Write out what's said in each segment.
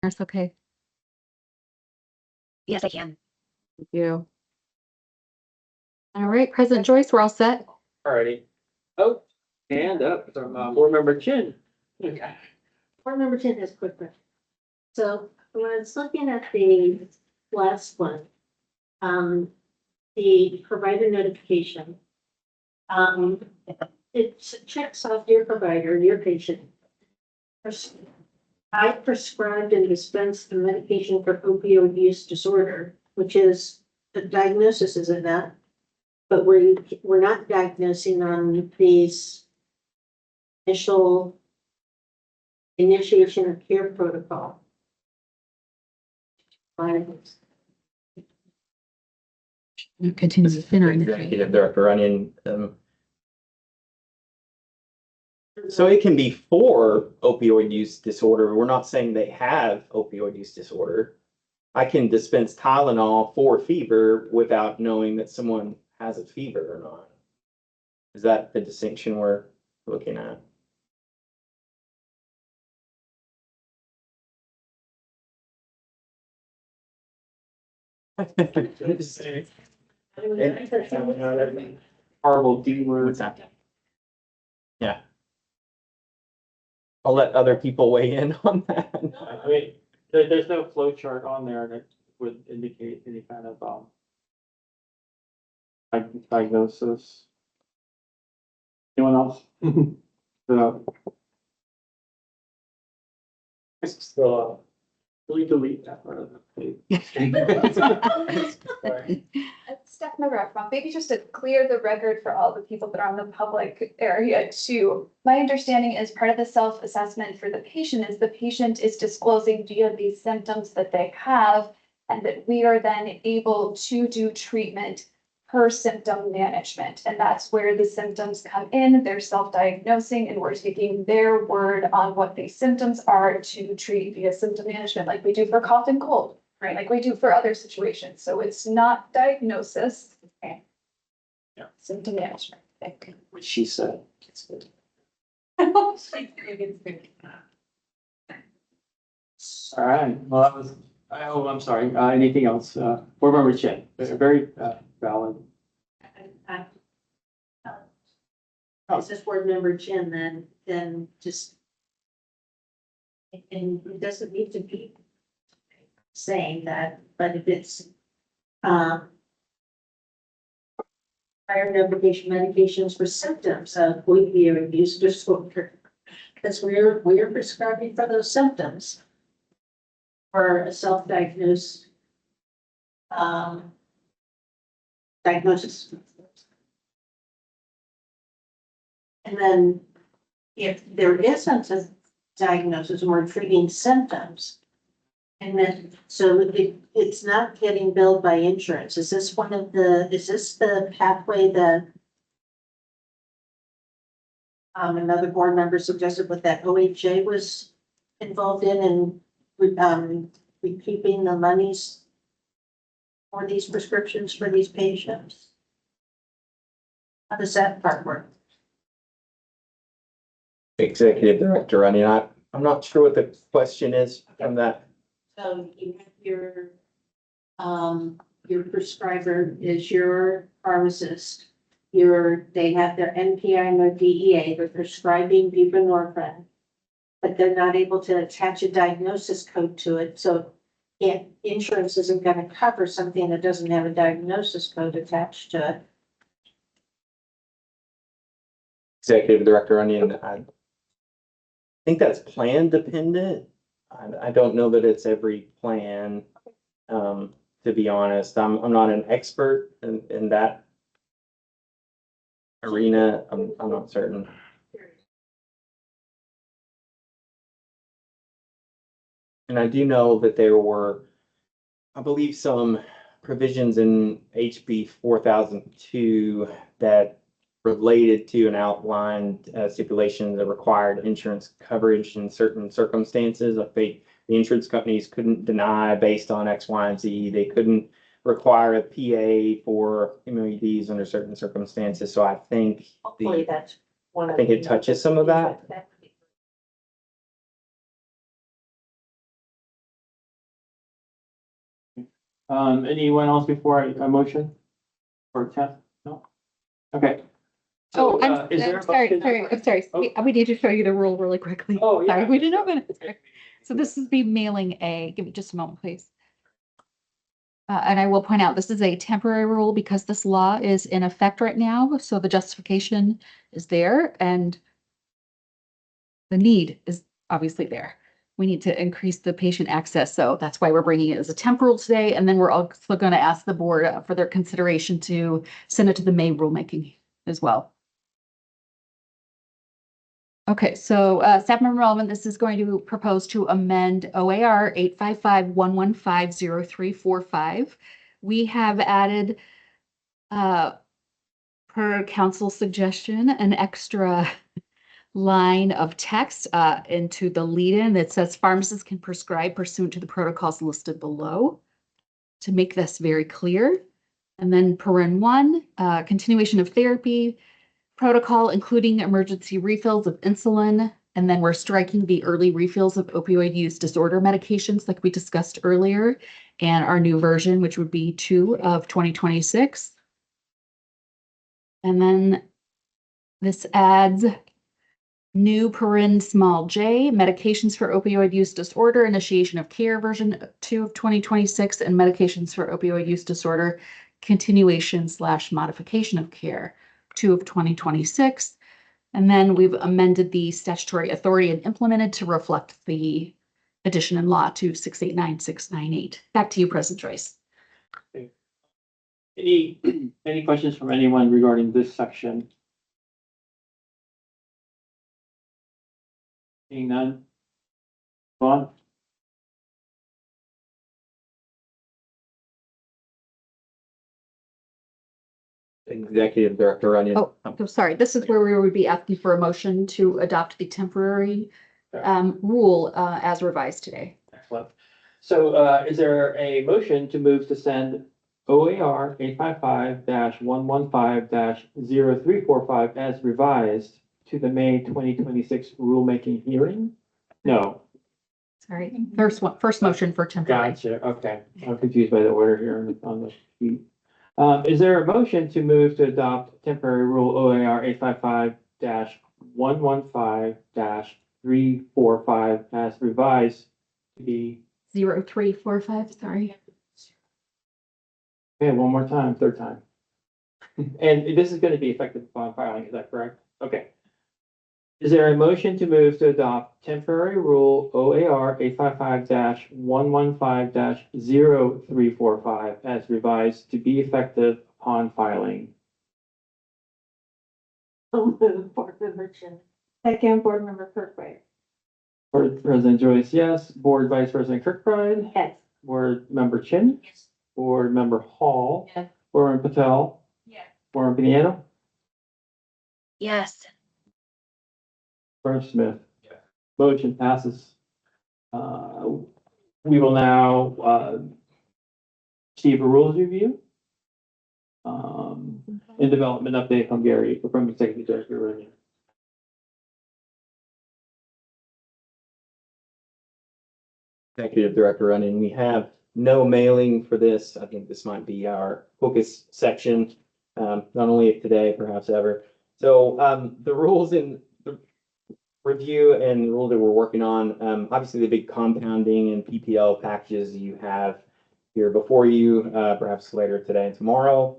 That's okay. Yes, I can. Thank you. All right, President Joyce, we're all set. Alrighty. Oh, hand up from board member Chin. Board member Chin has a quick question. So when I was looking at the last one, the provider notification, it checks off your provider, your patient. I prescribed and dispensed the medication for opioid use disorder, which is the diagnosis, isn't that? But we're not diagnosing on these initial initiation of care protocol. Continue to spin on it. Executive Director Runyon. So it can be for opioid use disorder. We're not saying they have opioid use disorder. I can dispense Tylenol for fever without knowing that someone has a fever or not. Is that the distinction we're looking at? Horrible D word. What's that? Yeah. I'll let other people weigh in on that. I mean, there's no flow chart on there that would indicate any kind of, diagnosis. Anyone else? So. So, we delete that part of the page. Steph Magrafma, maybe just to clear the record for all the people that are on the public area too. My understanding is part of the self-assessment for the patient is disclosing via these symptoms that they have, and that we are then able to do treatment per symptom management. And that's where the symptoms come in. They're self-diagnosing, and we're taking their word on what these symptoms are to treat via symptom management, like we do for cough and cold. Right, like we do for other situations. So it's not diagnosis. Okay. Yeah. Symptom management. Okay. What she said. It's good. All Alright, well, that was, I'm sorry, anything else? Board member Chen, very valid. Is this board member Chin, then just. And it doesn't need to be saying that, but if it's, prior notification medications for symptoms of opioid use disorder, because we're prescribing for those symptoms for a self-diagnosed, diagnosis. And then if there isn't a diagnosis and we're treating symptoms, and then, so it's not getting billed by insurance. Is this the pathway that another board member suggested what that OHA was involved in and keeping the monies for these prescriptions for these patients? How does that part work? Executive Director Runyon, I'm not sure what the question is from that. So you have your prescriber is your pharmacist. They have their NPI and their DEA, they're prescribing buprenorphine, but they're not able to attach a diagnosis code to it. So insurance isn't gonna cover something that doesn't have a diagnosis code attached to it. Executive Director Runyon, I think that's plan dependent. I don't know that it's every plan, to be honest. I'm not an expert in that arena. I'm not certain. And I do know that there were, I believe, some provisions in HB 4002 that related to and outlined stipulations that required insurance coverage in certain circumstances. Like the insurance companies couldn't deny based on X, Y, and Z. They couldn't require a PA for MOEDs under certain circumstances. So I think Hopefully that's one of. I think it touches some of that. Anyone else before a motion? Or tenth? No? Okay. Oh, So, is there a sorry, motion? I'm sorry. Oh. We need to show you the rule really quickly. Oh, yeah. Sorry, we didn't open it. So this is the mailing A. Give me just a moment, please. And I will point out, this is a temporary rule because this law is in effect right now. So the justification is there and the need is obviously there. We need to increase the patient access. So that's why we're bringing it as a temporal today. And then we're also going to ask the board for their consideration to send it to the May rulemaking as well. Okay, so staff member Relevant, this is going to propose to amend OAR 855-115-0345. We have added, per council suggestion, an extra line of text into the lead-in that says pharmacists can prescribe pursuant to the protocols listed below to make this very clear. And then paren 1, continuation of therapy protocol, including emergency refills of insulin. And then we're striking the early refills of opioid use disorder medications like we discussed earlier. And our new version, which would be 2 of 2026. And then this adds new paren small j, medications for opioid use disorder, initiation of care version 2 of 2026, and medications for opioid use disorder, continuation/modification of care 2 of 2026. And then we've amended the statutory authority and implemented to reflect the addition in law to 689-698. Back to you, President Joyce. Any questions from anyone regarding this section? Seeing none? Vaughn? Executive Director Runyon. Oh, I'm sorry. This is where we would be asking for a motion to adopt the temporary rule as revised today. Excellent. So, is there a motion to move to send OAR 855-115-0345 as revised to the May 2026 rulemaking hearing? No. Sorry. First motion for temporary. Gotcha. Okay. I'm confused by the order here on the sheet. Is there a motion to move to adopt temporary rule OAR 855-115-345 as revised to be, 0345, sorry. okay, one more time, third time. And this is going to be effective upon filing, is that correct? Okay. Is there a motion to move to adopt temporary rule OAR 855-115-0345 as revised to be effective upon filing? Board Member Chin. Second, Board Member Kirkbride. Board President Joyce, yes. Board Vice President Kirkbride. Yes. Board Member Chin. Yes. Board Member Hall. Yes. Board Member Patel. Yes. Board Member Pinedo. Yes. Board Member Smith. Motion passes. We will now receive a rules review. And development update from Gary, from Executive Director Runyon. Executive Director Runyon. We have no mailing for this. I think this might be our focus section, not only of today, perhaps ever. So the rules in the review and the rule that we're working on, obviously the big compounding and PPL packages you have here before you, perhaps later today and tomorrow.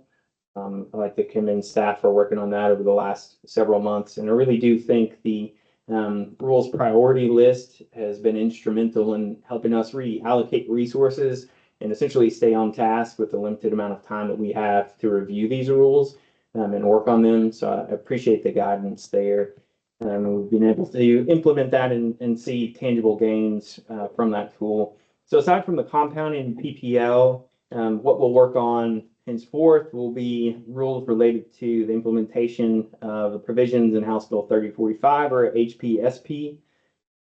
I'd like to commend staff for working on that over the last several months. And I really do think the rules priority list has been instrumental in helping us reallocate resources and essentially stay on task with the limited amount of time that we have to review these rules and work on them. So I appreciate the guidance there. We've been able to implement that and see tangible gains from that tool. So aside from the compounding PPL, what we'll work on henceforth will be rules related to the implementation of the provisions in House Bill 3045 or HPSP.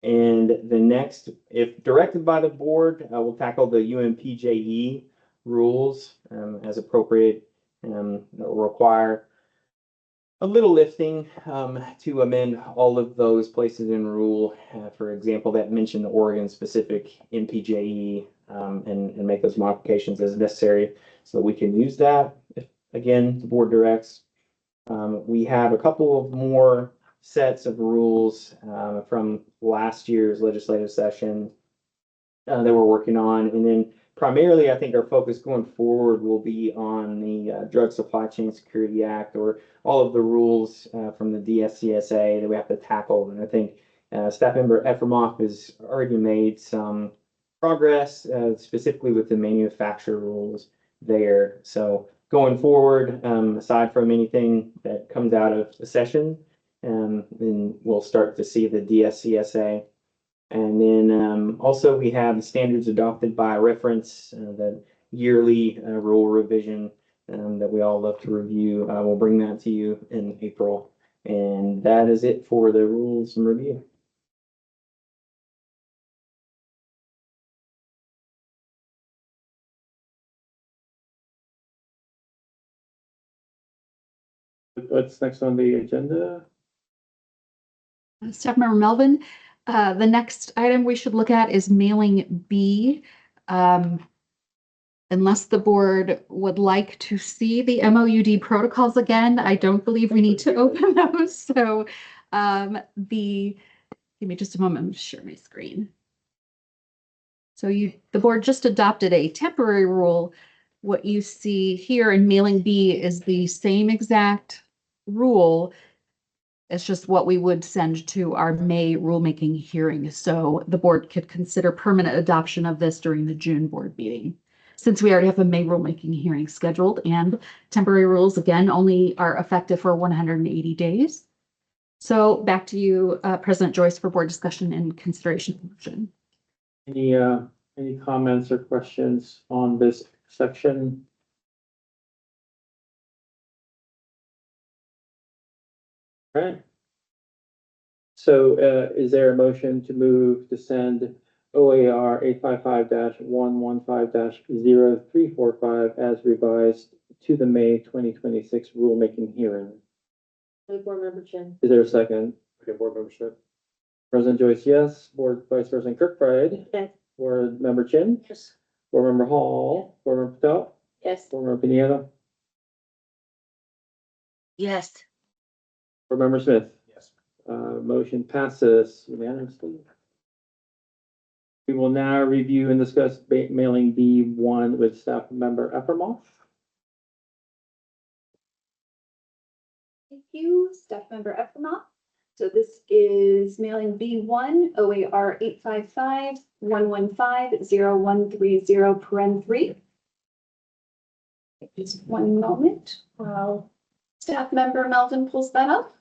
And the next, if directed by the board, we'll tackle the UMPJE rules as appropriate that will require a little lifting to amend all of those places in rule. For example, that mentioned the Oregon specific MPJE and make those modifications as necessary so that we can use that if, again, the board directs. We have a couple of more sets of rules from last year's legislative session that we're working on. And then primarily, I think our focus going forward will be on the Drug Supply Chain Security Act, or all of the rules from the DSCSA that we have to tackle. And I think Staff Member Efremoff has already made some progress, specifically with the manufacturer rules there. So going forward, aside from anything that comes out of the session, then we'll start to see the DSCSA. And then also we have the standards adopted by reference, the yearly rule revision that we all love to review. We'll bring that to you in April. And that is it for the rules and review. What's next on the agenda? Staff Member Melvin, the next item we should look at is mailing B. Unless the board would like to see the MOUD protocols again, I don't believe we need to open those. So give me just a moment to share my screen. So the board just adopted a temporary rule. What you see here in mailing B is the same exact rule. It's just what we would send to our May rulemaking hearing. So the board could consider permanent adoption of this during the June board meeting. Since we already have a May rulemaking hearing scheduled, and temporary rules, again, only are effective for 180 days. So back to you, President Joyce, for board discussion and consideration of the motion. Any comments or questions on this section? All right. So is there a motion to move to send OAR 855-115-0345 as revised to the May 2026 rulemaking hearing? Board Member Chin. Is there a second? Okay, Board Member Schmidt. President Joyce, yes. Board Vice President Kirkbride. Yes. Board Member Chin. Yes. Board Member Hall. Board Member Patel. Yes. Board Member Pineda. Yes. Board Member Smith. Yes. Motion passes unanimously. We will now review and discuss mailing B1 with Staff Member Efremoff. Thank you, Staff Member Efremoff. So this is mailing B1 OAR 855-115-0130 Just one moment while Staff Member Melvin pulls that up.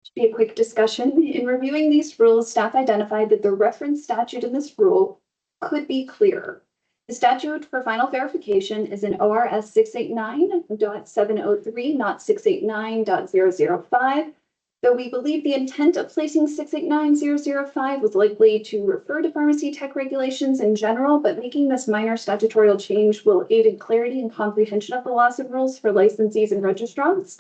Should be a quick discussion. In reviewing these rules, staff identified that the reference statute in this rule could be clearer. The statute for final verification is in ORS 689.703, not 689.005. Though we believe the intent of placing 689.005 was likely to refer to pharmacy tech regulations in general, but making this minor statutory change will aid in clarity and comprehension of the laws and rules for licensees and registrants.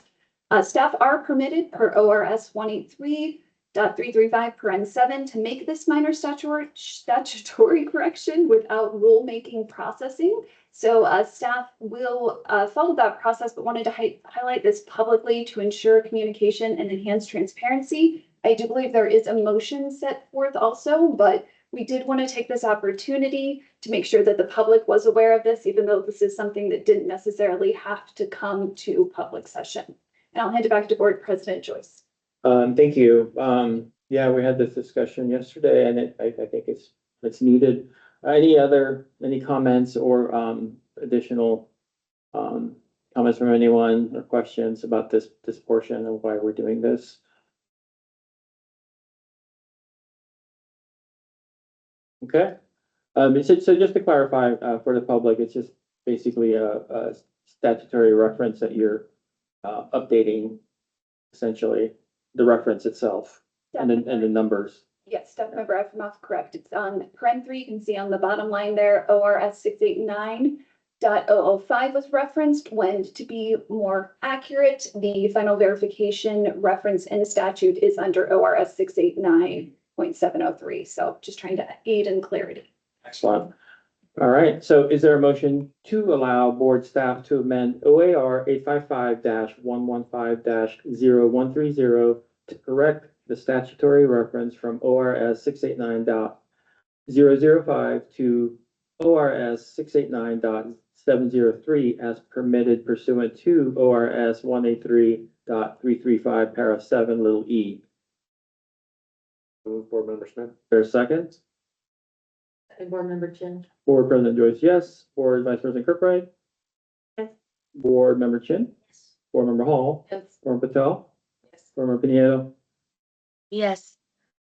Staff are permitted per ORS 183.335 to make this minor statutory correction without rulemaking processing. So staff will follow that process, but wanted to highlight this publicly to ensure communication and enhance transparency. I do believe there is a motion set forth also, but we did want to take this opportunity to make sure that the public was aware of this, even though this is something that didn't necessarily have to come to public session. And I'll hand it back to Board President Joyce. Thank you. Yeah, we had this discussion yesterday, and I think it's needed. Any comments or additional comments from anyone or questions about this portion of why we're doing this? Okay. So just to clarify for the public, it's just basically a statutory reference that you're updating, essentially the reference itself and the numbers. Yes, Staff Member Efremoff, correct. It's on paren 3. You can see on the bottom line there, ORS 689. .005 was referenced, when to be more accurate, the final verification reference in the statute is under ORS 689.703. So just trying to aid in clarity. Excellent. All right, so is there a motion to allow board staff to amend OAR 855-115-0130 to correct the statutory reference from ORS 689.005 to ORS 689.703 as permitted pursuant to ORS 183.335, para 7, little e? Board Member Smith. There's a second? And Board Member Chin. Board President Joyce, yes. Board Vice President Kirkbride? Yes. Board Member Chin? Board Member Hall? Yes. Board Member Patel? Yes. Board Member Pinheiro? Yes.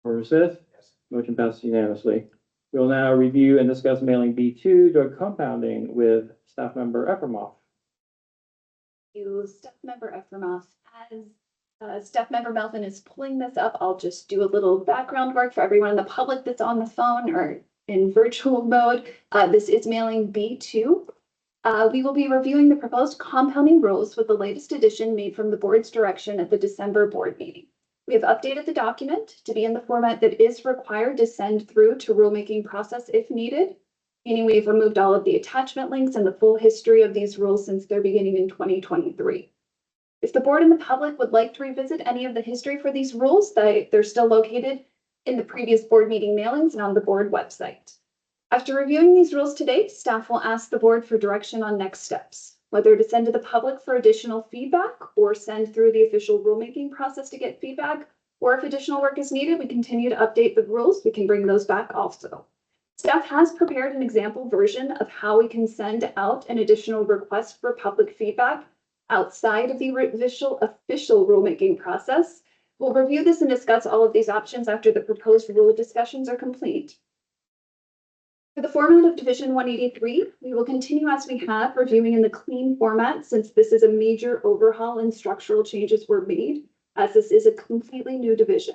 Board Member Smith? Yes. Motion passes unanimously. We will now review and discuss mailing B2, drug compounding, with staff member Efremoff. You, Staff Member Efremoff, as Staff Member Melvin is pulling this up, I'll just do a little background work for everyone in the public that's on the phone or in virtual mode. This is mailing B2. We will be reviewing the proposed compounding rules with the latest edition made from the board's direction at the December board meeting. We have updated the document to be in the format that is required to send through to rulemaking process if needed, meaning we've removed all of the attachment links and the full history of these rules since their beginning in 2023. If the board and the public would like to revisit any of the history for these rules, they're still located in the previous board meeting mailings and on the board website. After reviewing these rules today, staff will ask the board for direction on next steps, whether to send to the public for additional feedback or send through the official rulemaking process to get feedback, or if additional work is needed, we continue to update the rules. We can bring those back also. Staff has prepared an example version of how we can send out an additional request for public feedback outside of the official rulemaking process. We'll review this and discuss all of these options after the proposed rule discussions are complete. For the format of Division 183, we will continue as we have, reviewing in the clean format since this is a major overhaul and structural changes were made, as this is a completely new division.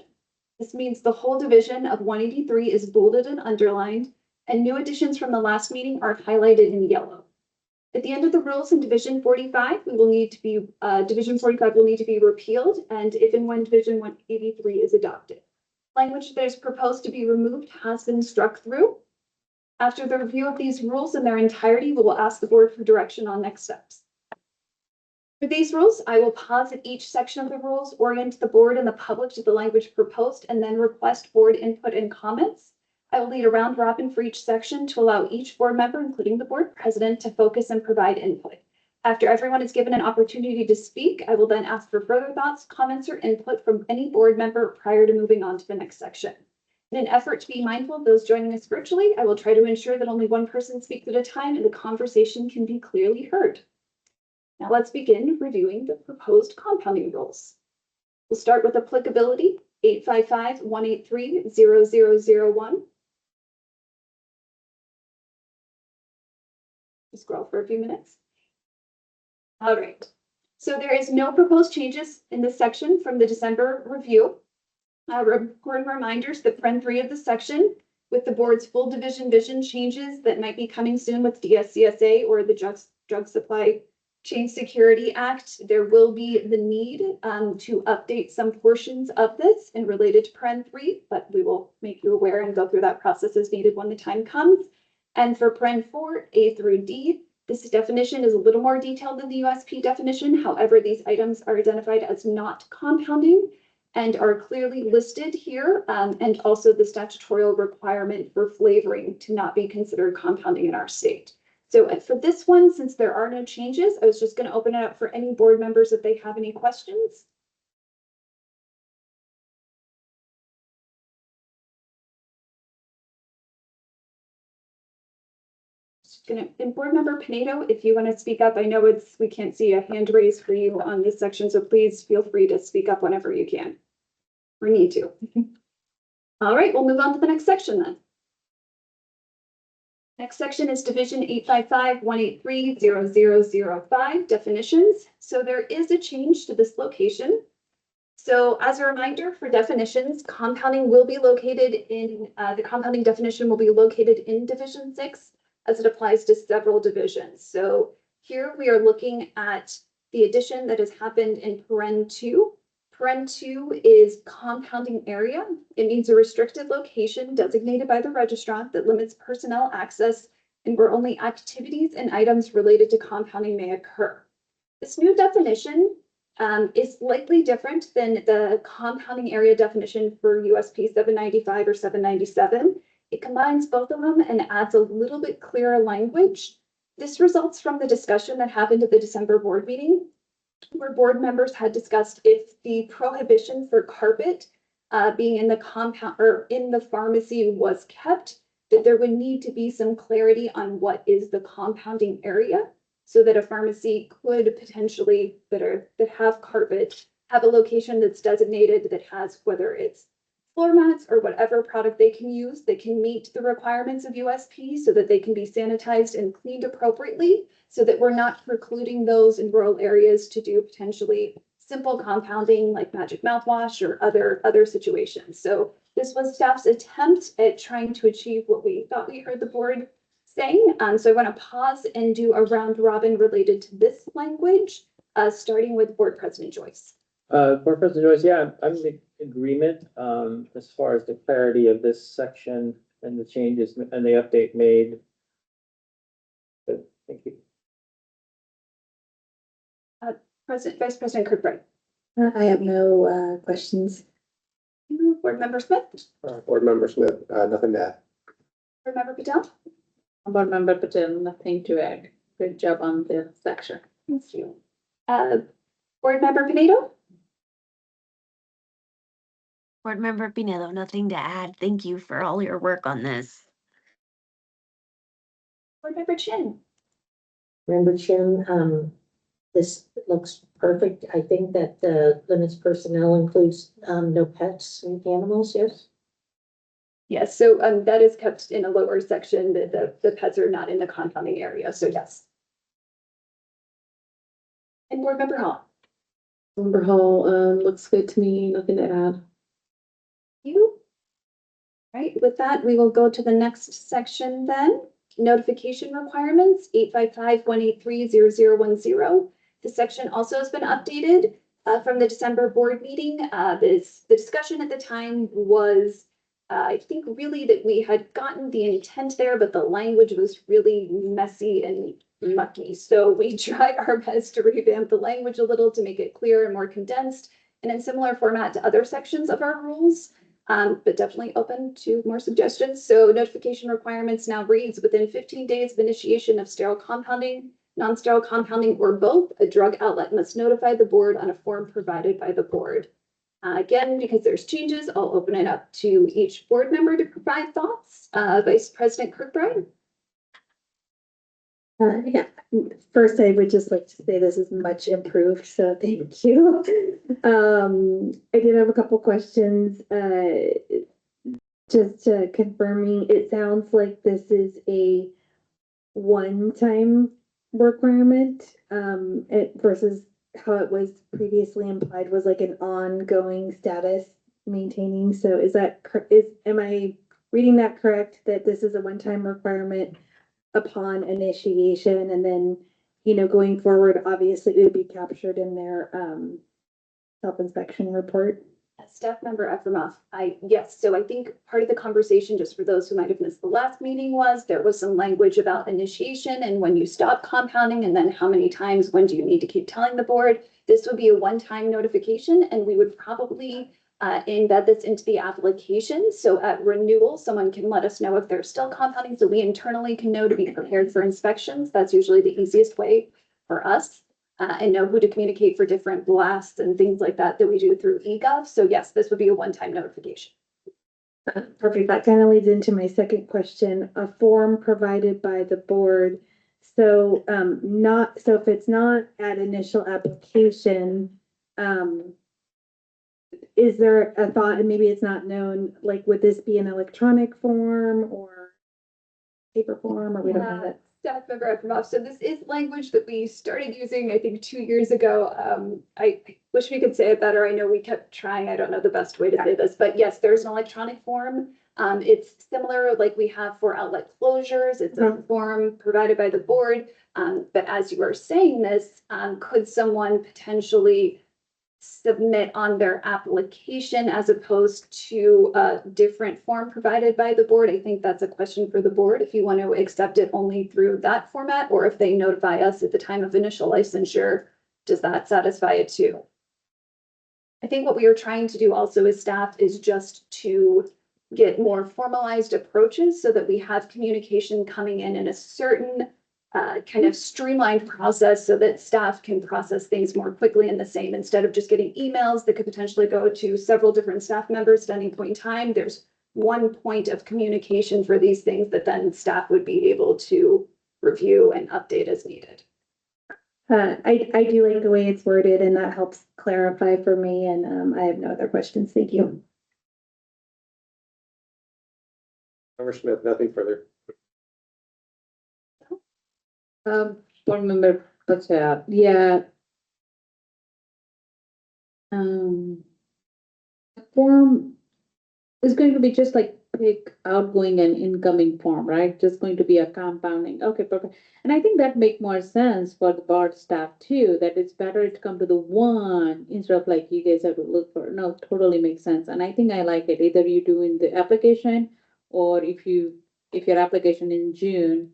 This means the whole division of 183 is bolded and underlined, and new additions from the last meeting are highlighted in yellow. At the end of the rules in Division 45, Division 45 will need to be repealed, and if and when Division 183 is adopted. Language that is proposed to be removed has been struck through. After the review of these rules in their entirety, we will ask the board for direction on next steps. For these rules, I will pause at each section of the rules, orient the board and the public to the language proposed, and then request board input and comments. I will lead a round robin for each section to allow each board member, including the board president, to focus and provide input. After everyone is given an opportunity to speak, I will then ask for further thoughts, comments, or input from any board member prior to moving on to the next section. In an effort to be mindful of those joining us virtually, I will try to ensure that only one person speaks at a time and the conversation can be clearly heard. Now let's begin reviewing the proposed compounding rules. We'll start with applicability 855-183-0001. Scroll for a few minutes. All right, so there is no proposed changes in this section from the December review. Important reminders that Pren 3 of the section with the board's full division vision changes that might be coming soon with DSCSA or the Drug Supply Chain Security Act. There will be the need to update some portions of this and related to Pren 3, but we will make you aware and go through that process as needed when the time comes. And for Pren 4, A through D, this definition is a little more detailed than the USP definition. However, these items are identified as not compounding and are clearly listed here, and also the statutory requirement for flavoring to not be considered compounding in our state. So for this one, since there are no changes, I was just going to open it up for any board members if they have any questions. And board member Pinedo, if you want to speak up, I know we can't see a hand raised for you on this section, so please feel free to speak up whenever you can or need to. All right, we'll move on to the next section then. Next section is Division 855-183-0005 definitions. So there is a change to this location. So as a reminder for definitions, compounding will be located in, the compounding definition will be located in Division 6. as it applies to several divisions. So here we are looking at the addition that has happened in paren 2. Paren 2 is compounding area. It means a restricted location designated by the registrant that limits personnel access and where only activities and items related to compounding may occur. This new definition is slightly different than the compounding area definition for USP 795 or 797. It combines both of them and adds a little bit clearer language. This results from the discussion that happened at the December board meeting, where board members had discussed if the prohibition for carpet being in the compound or in the pharmacy was kept, that there would need to be some clarity on what is the compounding area, so that a pharmacy could potentially that have carpet have a location that's designated that has, whether it's floor mats or whatever product they can use that can meet the requirements of USP, so that they can be sanitized and cleaned appropriately, so that we're not precluding those in rural areas to do potentially simple compounding like magic mouthwash or other situations. So this was staff's attempt at trying to achieve what we thought we heard the board saying. So I want to pause and do a round robin related to this language, starting with Board President Joyce. Board President Joyce, yeah, I'm in agreement, as far as the clarity of this section and the changes and the update made. Good, thank you. Vice President Kirkbride. I have no questions. Board Member Smith. Board Member Smith, nothing to add. Board Member Patel. Board Member Patel, nothing to add. Good job on the section. Thank you. Board Member Pinedo. Board Member Pinedo, nothing to add. Thank you for all your work on this. Board Member Chin. Member Chin, this looks perfect. I think that the limits personnel includes, no pets and animals, yes? Yes, so that is kept in a lower section, that the pets are not in the compounding area, so yes. And Board Member Hall. Member Hall, looks good to me. Nothing to add. You. Right, with that, we will go to the next section then. Notification requirements, 855-183-0010. This section also has been updated from the December board meeting. The discussion at the time was, I think really that we had gotten the intent there, but the language was really messy and mucky. So we tried our best to revamp the language a little to make it clearer and more condensed and in similar format to other sections of our rules. But definitely open to more suggestions. So notification requirements now reads within 15 days of initiation of sterile compounding, non-sterile compounding, or both, a drug outlet must notify the board on a form provided by the board. Again, because there's changes, I'll open it up to each board member to provide thoughts. Vice President Kirkbride. Yeah, first I would just like to say this is much improved, so thank you. I did have a couple questions. Just confirming, it sounds like this is a one-time requirement, versus how it was previously implied was like an ongoing status maintaining. So is that, am I reading that correct, that this is a one-time requirement upon initiation, and then, you know, going forward, obviously it would be captured in their self-inspection report? Staff Member Efremoff, yes, so I think part of the conversation, just for those who might have missed the last meeting, was there was some language about initiation and when you stop compounding, and then how many times, when do you need to keep telling the board? This would be a one-time notification, and we would probably embed this into the application. So at renewal, someone can let us know if they're still compounding, so we internally can know to be prepared for inspections. That's usually the easiest way for us, and know who to communicate for different blasts and things like that we do through eGov. So yes, this would be a one-time notification. Perfect. That kind of leads into my second question, a form provided by the board. So so if it's not at initial application, is there a thought, and maybe it's not known, like, would this be an electronic form or paper form, or we don't have that? Staff Member Efremoff, so this is language that we started using, I think, 2 years ago. I wish we could say it better. I know we kept trying. I don't know the best way to say this, but yes, there's an electronic form It's similar like we have for outlet closures. It's a form provided by the board. But as you are saying this, could someone potentially submit on their application as opposed to a different form provided by the board? I think that's a question for the board, if you want to accept it only through that format, or if they notify us at the time of initial licensure, does that satisfy it too? I think what we are trying to do also as staff is just to get more formalized approaches so that we have communication coming in a certain kind of streamlined process so that staff can process things more quickly in the same, instead of just getting emails that could potentially go to several different staff members at any point in time. There's one point of communication for these things that then staff would be able to review and update as needed. I do like the way it's worded, and that helps clarify for me, and I have no other questions. Thank you. Member Smith, nothing further. Board member Patel, yeah. The form is going to be just like pick outgoing and incoming form, right? Just going to be a compounding. Okay, perfect. And I think that make more sense for the board staff too, that it's better to come to the one instead of like you guys have to look for. No, totally makes sense. And I think I like it. Either you do in the application, or if your application in June,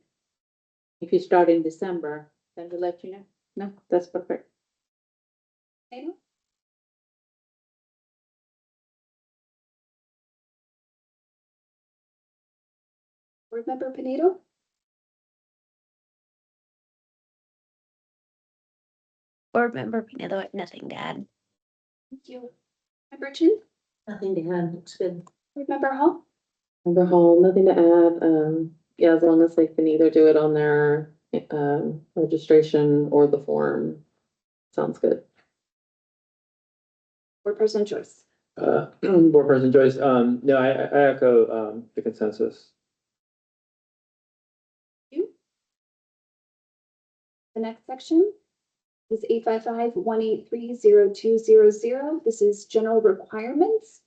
if you start in December, then we'll let you know. No, that's perfect. Dana? Board member Pinedo? Board member Pinedo, I have nothing to add. Thank you. Member Chin? Nothing to add, looks good. Board member Hall? Member Hall, nothing to add. Yeah, as long as they can either do it on their registration or the form. Sounds good. Board President Joyce? Board President Joyce, no, I echo, the consensus. The next section is 855-183-0200. This is general requirements.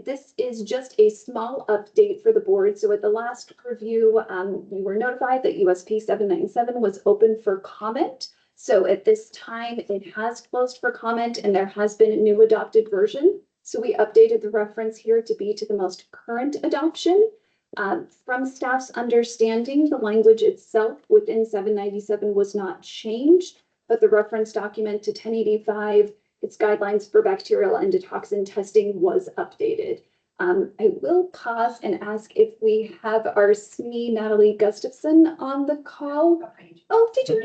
This is just a small update for the board. So at the last review, we were notified that USP 797 was open for comment. So at this time, it has closed for comment and there has been a new adopted version. So we updated the reference here to be to the most current adoption. From staff's understanding, the language itself within 797 was not changed, but the reference document to 1085, its guidelines for bacterial endotoxin testing, was updated. I will pause and ask if we have our SME Natalie Gustafson on the call. Oh, did you?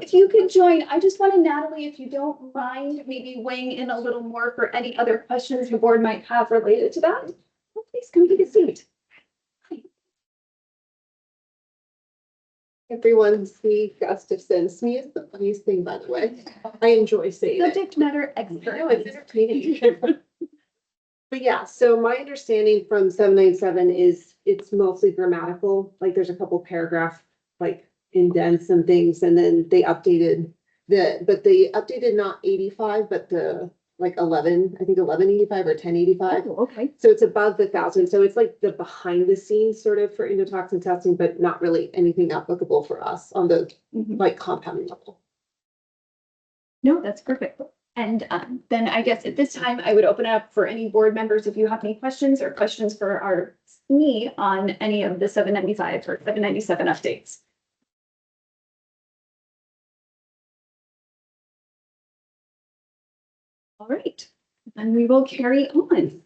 If you could join, I just wanted Natalie, if you don't mind, maybe weighing in a little more for any other questions the board might have related to that. Oh, please come take a seat. Everyone, SME Gustafson. SME is the funniest thing, by the way. I enjoy saying it. Subject matter expert. No, it's entertaining. But yeah, so my understanding from 797 is it's mostly grammatical. Like there's a couple paragraph like indents and things, and then they updated but they updated not 85, but the like 11, I think 1185 or 1085. Oh, okay. So it's above the 1,000. So it's like the behind the scenes sort of for endotoxin testing, but not really anything applicable for us on the like compounding level. No, that's perfect. And then I guess at this time, I would open it up for any board members if you have any questions or questions for me on any of the 795 or 797 updates. All right, then we will carry on.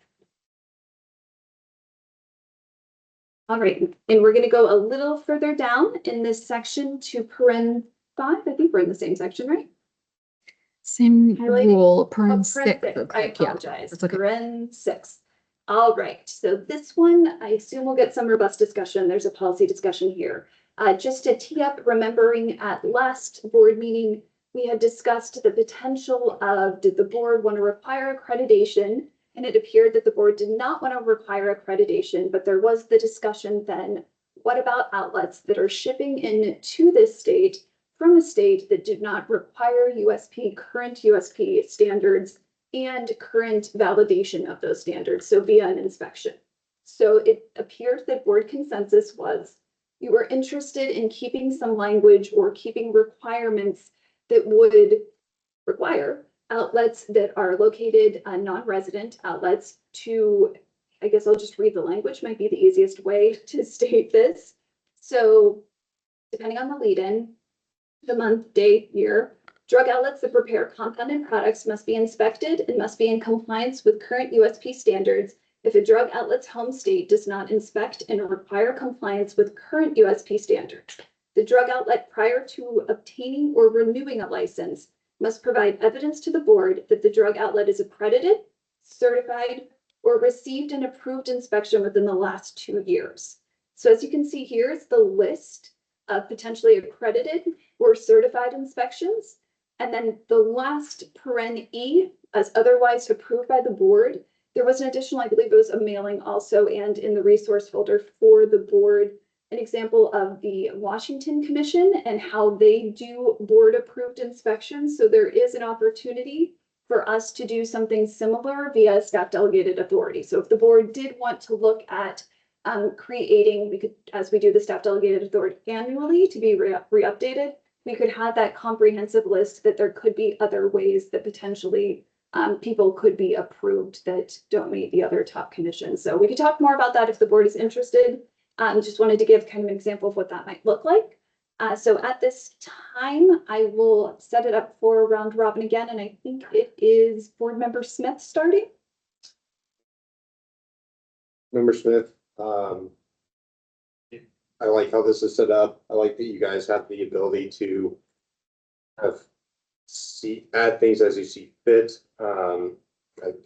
All right, and we're going to go a little further down in this section to paren 5. I think we're in the same section, right? Same Highlighting. rule, paren Oh, 6. I apologize. That's okay. Paren 6. All right, so this one, I assume we'll get some robust discussion. There's a policy discussion here. Just to tee up, remembering at last board meeting, we had discussed the potential of, did the board want to require accreditation? And it appeared that the board did not want to require accreditation, but there was the discussion then, what about outlets that are shipping into this state from a state that did not require current USP standards and current validation of those standards, so via an inspection. So it appears that board consensus was you were interested in keeping some language or keeping requirements that would require outlets that are located, non-resident outlets to, I guess I'll just read the language, might be the easiest way to state this. So depending on the lead-in, the month, day, year, drug outlets that prepare compounded products must be inspected and must be in compliance with current USP standards. If a drug outlet's home state does not inspect and require compliance with current USP standards, the drug outlet prior to obtaining or renewing a license must provide evidence to the board that the drug outlet is accredited, certified, or received an approved inspection within the last 2 years. So as you can see here is the list of potentially accredited or certified inspections. And then the last paren E, as otherwise approved by the board. There was an additional, I believe it was a mailing also, and in the resource folder for the board, an example of the Washington Commission and how they do board approved inspections. So there is an opportunity for us to do something similar via staff delegated authority. So if the board did want to look at creating, we could, as we do the staff delegated authority annually to be re-updated, we could have that comprehensive list that there could be other ways that potentially people could be approved that don't meet the other top conditions. So we could talk more about that if the board is interested. Just wanted to give kind of an example of what that might look like. So at this time, I will set it up for round robin again, and I think it is Board Member Smith starting. Member Smith, I like how this is set up. I like that you guys have the ability to add things as you see fit. I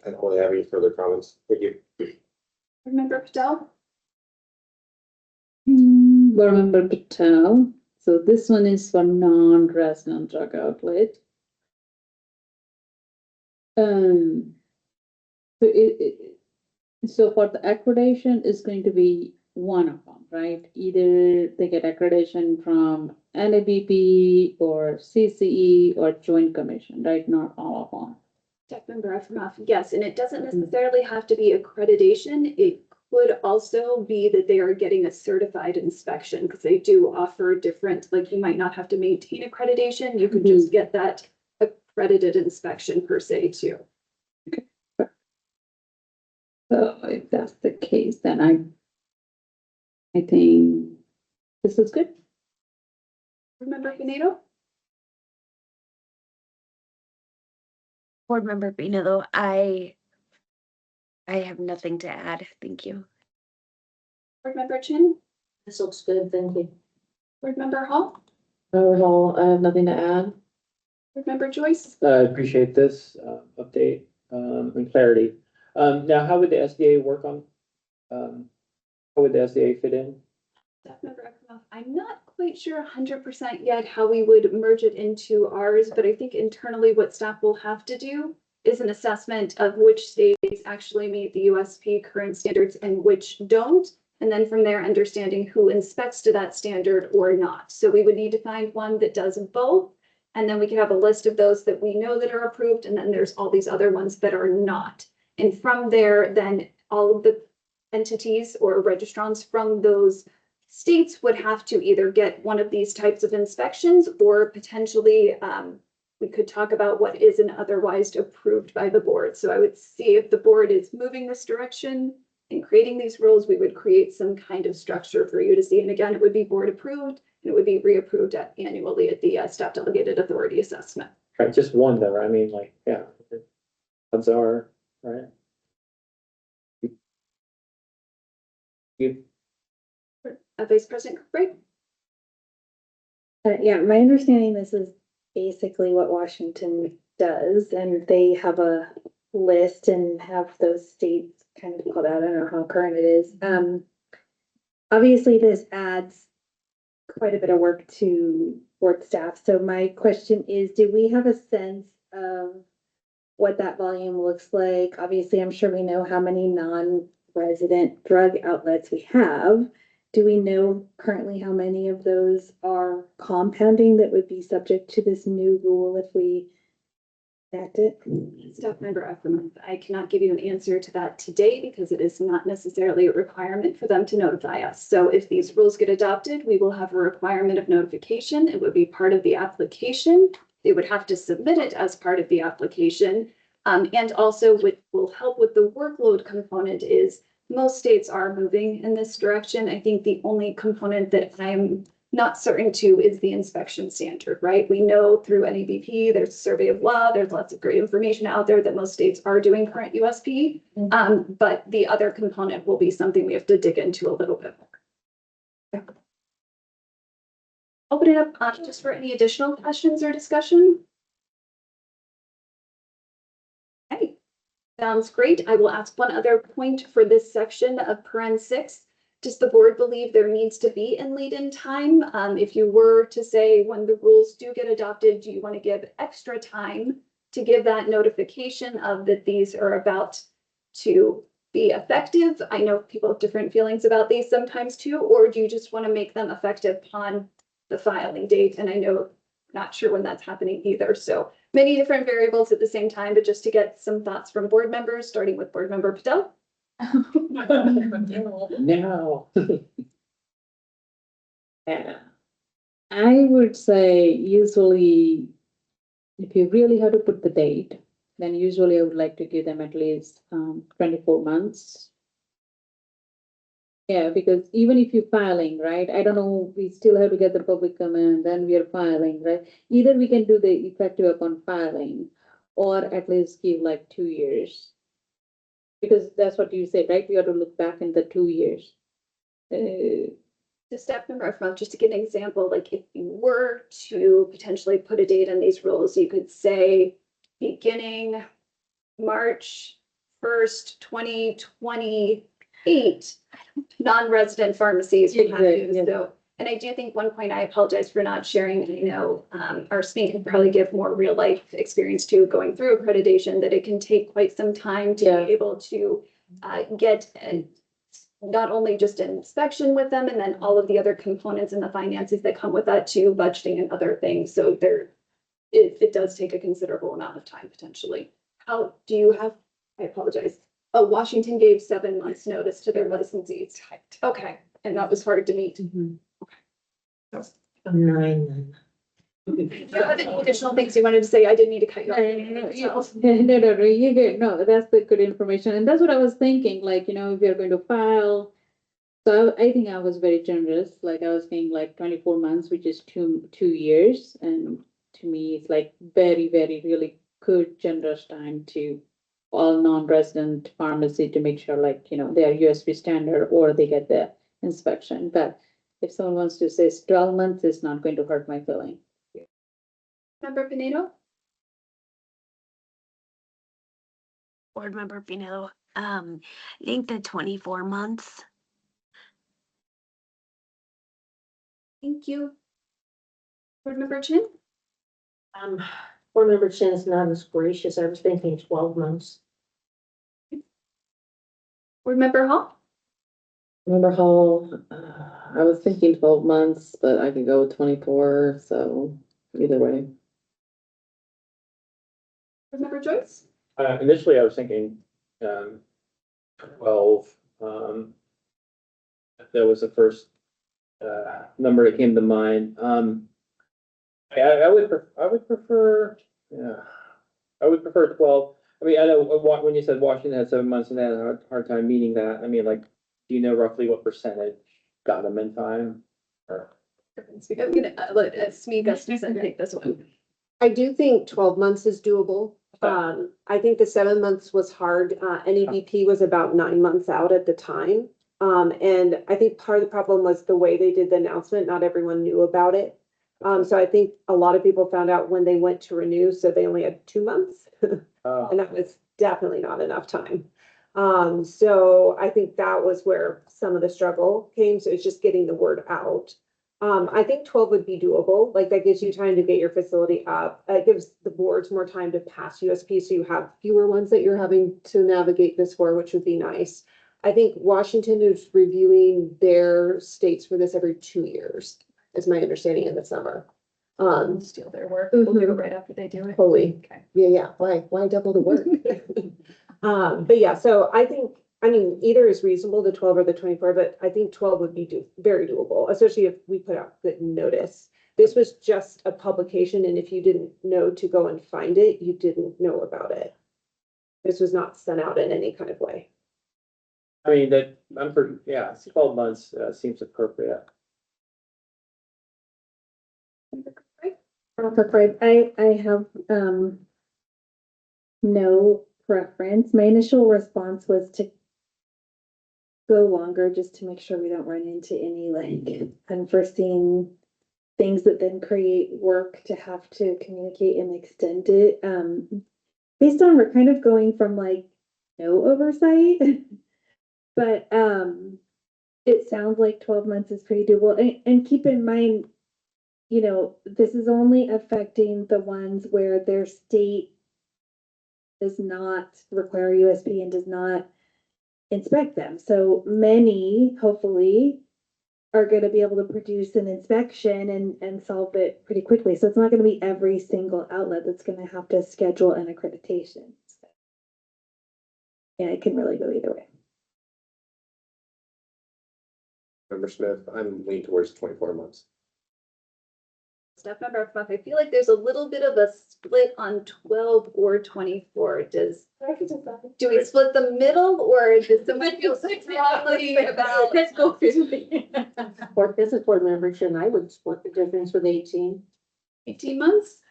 don't really have any further comments. Thank you. Board Member Patel. Board Member Patel. So this one is for non-resident drug outlet. So for the accreditation is going to be one of them, right? Either they get accreditation from NABP or CCE or Joint Commission, right? Not all of them. Staff Member Efremov, yes, and it doesn't necessarily have to be accreditation. It could also be that they are getting a certified inspection because they do offer different, like you might not have to maintain accreditation. You could just get that accredited inspection per se too. So if that's the case, then I think this is good. Member Pinedo? Board Member Pinedo, I have nothing to add. Thank you. Board Member Chin? This looks good, thank you. Board Member Hall? Overall, I have nothing to add. Board Member Joyce? I appreciate this update and clarity. Now, how would the SDA work on, how would the SDA fit in? Staff Member Efremov, I'm not quite sure 100% yet how we would merge it into ours, but I think internally what staff will have to do is an assessment of which states actually meet the USP current standards and which don't. And then from there, understanding who inspects to that standard or not. So we would need to find one that does both. And then we can have a list of those that we know that are approved. And then there's all these other ones that are not. And from there, then all of the entities or registrants from those states would have to either get one of these types of inspections or potentially we could talk about what isn't otherwise approved by the board. So I would see if the board is moving this direction and creating these rules, we would create some kind of structure for you to see. And again, it would be board approved and it would be reapproved annually at the staff delegated authority assessment. Right, just one though. I mean, like, yeah, odds are, right? You. Vice President Kirkbride? Yeah, my understanding, this is basically what Washington does, and they have a list and have those states kind of called out. I don't know how current it is. Obviously this adds quite a bit of work to board staff. So my question is, do we have a sense of what that volume looks like? Obviously, I'm sure we know how many non-resident drug outlets we have. Do we know currently how many of those are compounding that would be subject to this new rule if we That's it. Staff member Efferman, I cannot give you an answer to that today because it is not necessarily a requirement for them to notify us. So if these rules get adopted, we will have a requirement of notification. It would be part of the application. They would have to submit it as part of the application. And also what will help with the workload component is most states are moving in this direction. I think the only component that I'm not certain to is the inspection standard, right? We know through NABP, there's a survey of law, there's lots of great information out there that most states are doing current USP. But the other component will be something we have to dig into a little bit more. Yeah. Open it up just for any additional questions or discussion. Okay, sounds great. I will ask one other point for this section of paren 6. Does the board believe there needs to be in lead-in time? If you were to say when the rules do get adopted, do you want to give extra time to give that notification of that these are about to be effective? I know people have different feelings about these sometimes too, or do you just want to make them effective upon the filing date? And I know, not sure when that's happening either. So many different variables at the same time, but just to get some thoughts from board members, starting with board member Patel. No. Yeah. I would say usually, if you really have to put the date, then usually I would like to give them at least 24 months. Yeah, because even if you're filing, right, I don't know, we still have to get the public comment, then we are filing, right? Either we can do the effective upon filing, or at least give like 2 years. Because that's what you said, right? We have to look back in the 2 years. The staff member from, just to give an example, like if you were to potentially put a date on these rules, you could say beginning March 1st, 2028, non-resident pharmacies would have Exactly, to, yeah. so. And I do think one point, I apologize for not sharing, I know our SME can probably give more real life experience to going through accreditation, that it can take quite some time to Yeah. be able to get not only just an inspection with them, and then all of the other components and the finances that come with that too, budgeting and other things. So it does take a considerable amount of time potentially. How do you have, I apologize. Oh, Washington gave 7 months notice to their licensees. Okay, and that was hard to meet. Mm-hmm. 9. Do you have any additional things you wanted to say? I didn't need to cut you off. No, you good. No, that's the good information. And that's what I was thinking, like, if you're going to file. So I think I was very generous, like I was thinking like 24 months, which is 2 years. And to me, it's like very, very, really good, generous time to all non-resident pharmacy to make sure like, they are USP standard or they get the inspection. But if someone wants to say 12 months, it's not going to hurt my feeling. Member Pinedo? Board member Pinedo, I think the 24 months. Thank you. Board member Chin? Board member Chen is not as gracious. I was thinking 12 months. Board member Hall? Member Hall, I was thinking 12 months, but I could go with 24, so either way. Board member Joyce? Initially, I was thinking 12. That was the first number that came to mind. I would prefer, yeah, I would prefer 12. I mean, I know when you said Washington had 7 months and they had a hard time meeting that. I mean, like, do you know roughly what percentage got them in time? Or I'm gonna let SME Gustafson take this one. I do think 12 months is doable. I think the 7 months was hard. NEBP was about 9 months out at the time. And I think part of the problem was the way they did the announcement. Not everyone knew about it. So I think a lot of people found out when they went to renew, so they only had 2 months. And that was definitely not enough time. So I think that was where some of the struggle came. So it's just getting the word out. I think 12 would be doable. Like that gives you time to get your facility up. It gives the boards more time to pass USP, so you have fewer ones that you're having to navigate this for, which would be nice. I think Washington is reviewing their states for this every 2 years, is my understanding in the summer. Steal their work. We'll do it Mhm. right after they do it. Totally. Okay. Yeah, why double the work? But yeah, so I think, I mean, either is reasonable, the 12 or the 24, but I think 12 would be very doable, especially if we put out good notice. This was just a publication, and if you didn't know to go and find it, you didn't know about it. This was not sent out in any kind of way. I mean, that, I'm for, yeah, 12 months, seems appropriate. I have, no preference. My initial response was to go longer just to make sure we don't run into any like unforeseen things that then create work to have to communicate and extend it. Based on we're kind of going from like no oversight, but it sounds like 12 months is pretty doable. And keep in mind, you know, this is only affecting the ones where their state does not require USP and does not inspect them. So many, hopefully, are gonna be able to produce an inspection and solve it pretty quickly. So it's not gonna be every single outlet that's gonna have to schedule an accreditation. Yeah, it can really go either way. Member Smith, I'm leaning towards 24 months. Staff member Fluff, I feel like there's a little bit of a split on 12 or 24. Do we split the middle, or does someone feel strongly about? Let's go 50. Or this is board members, and I would split the difference with 18. 18 months?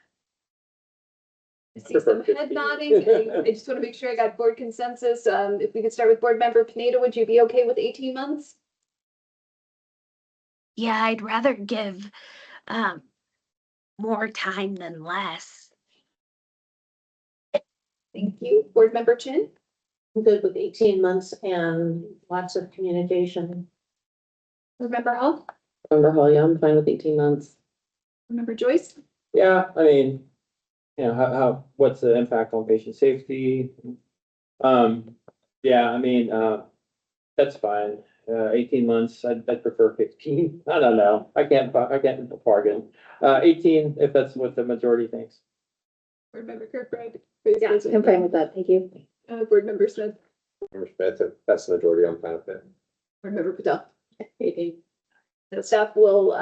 I see some head nodding. I just want to make sure I got board consensus. If we could start with board member Pineda, would you be okay with 18 months? Yeah, I'd rather give more time than less. Thank you. Board member Chin? I'm good with 18 months and lots of communication. Board member Hall? Member Hall, yeah, I'm fine with 18 months. Board member Joyce? Yeah, I mean, you know, what's the impact on patient safety? Yeah, I mean, that's fine. 18 months, I'd prefer 15. I don't know. I can't bargain. 18, if that's what the majority thinks. Board member Kirkbride? Yeah, I'm fine with that. Thank you. Board member Smith? Member Smith, if that's the majority, I'm fine with it. Board member Patel? 18. The staff will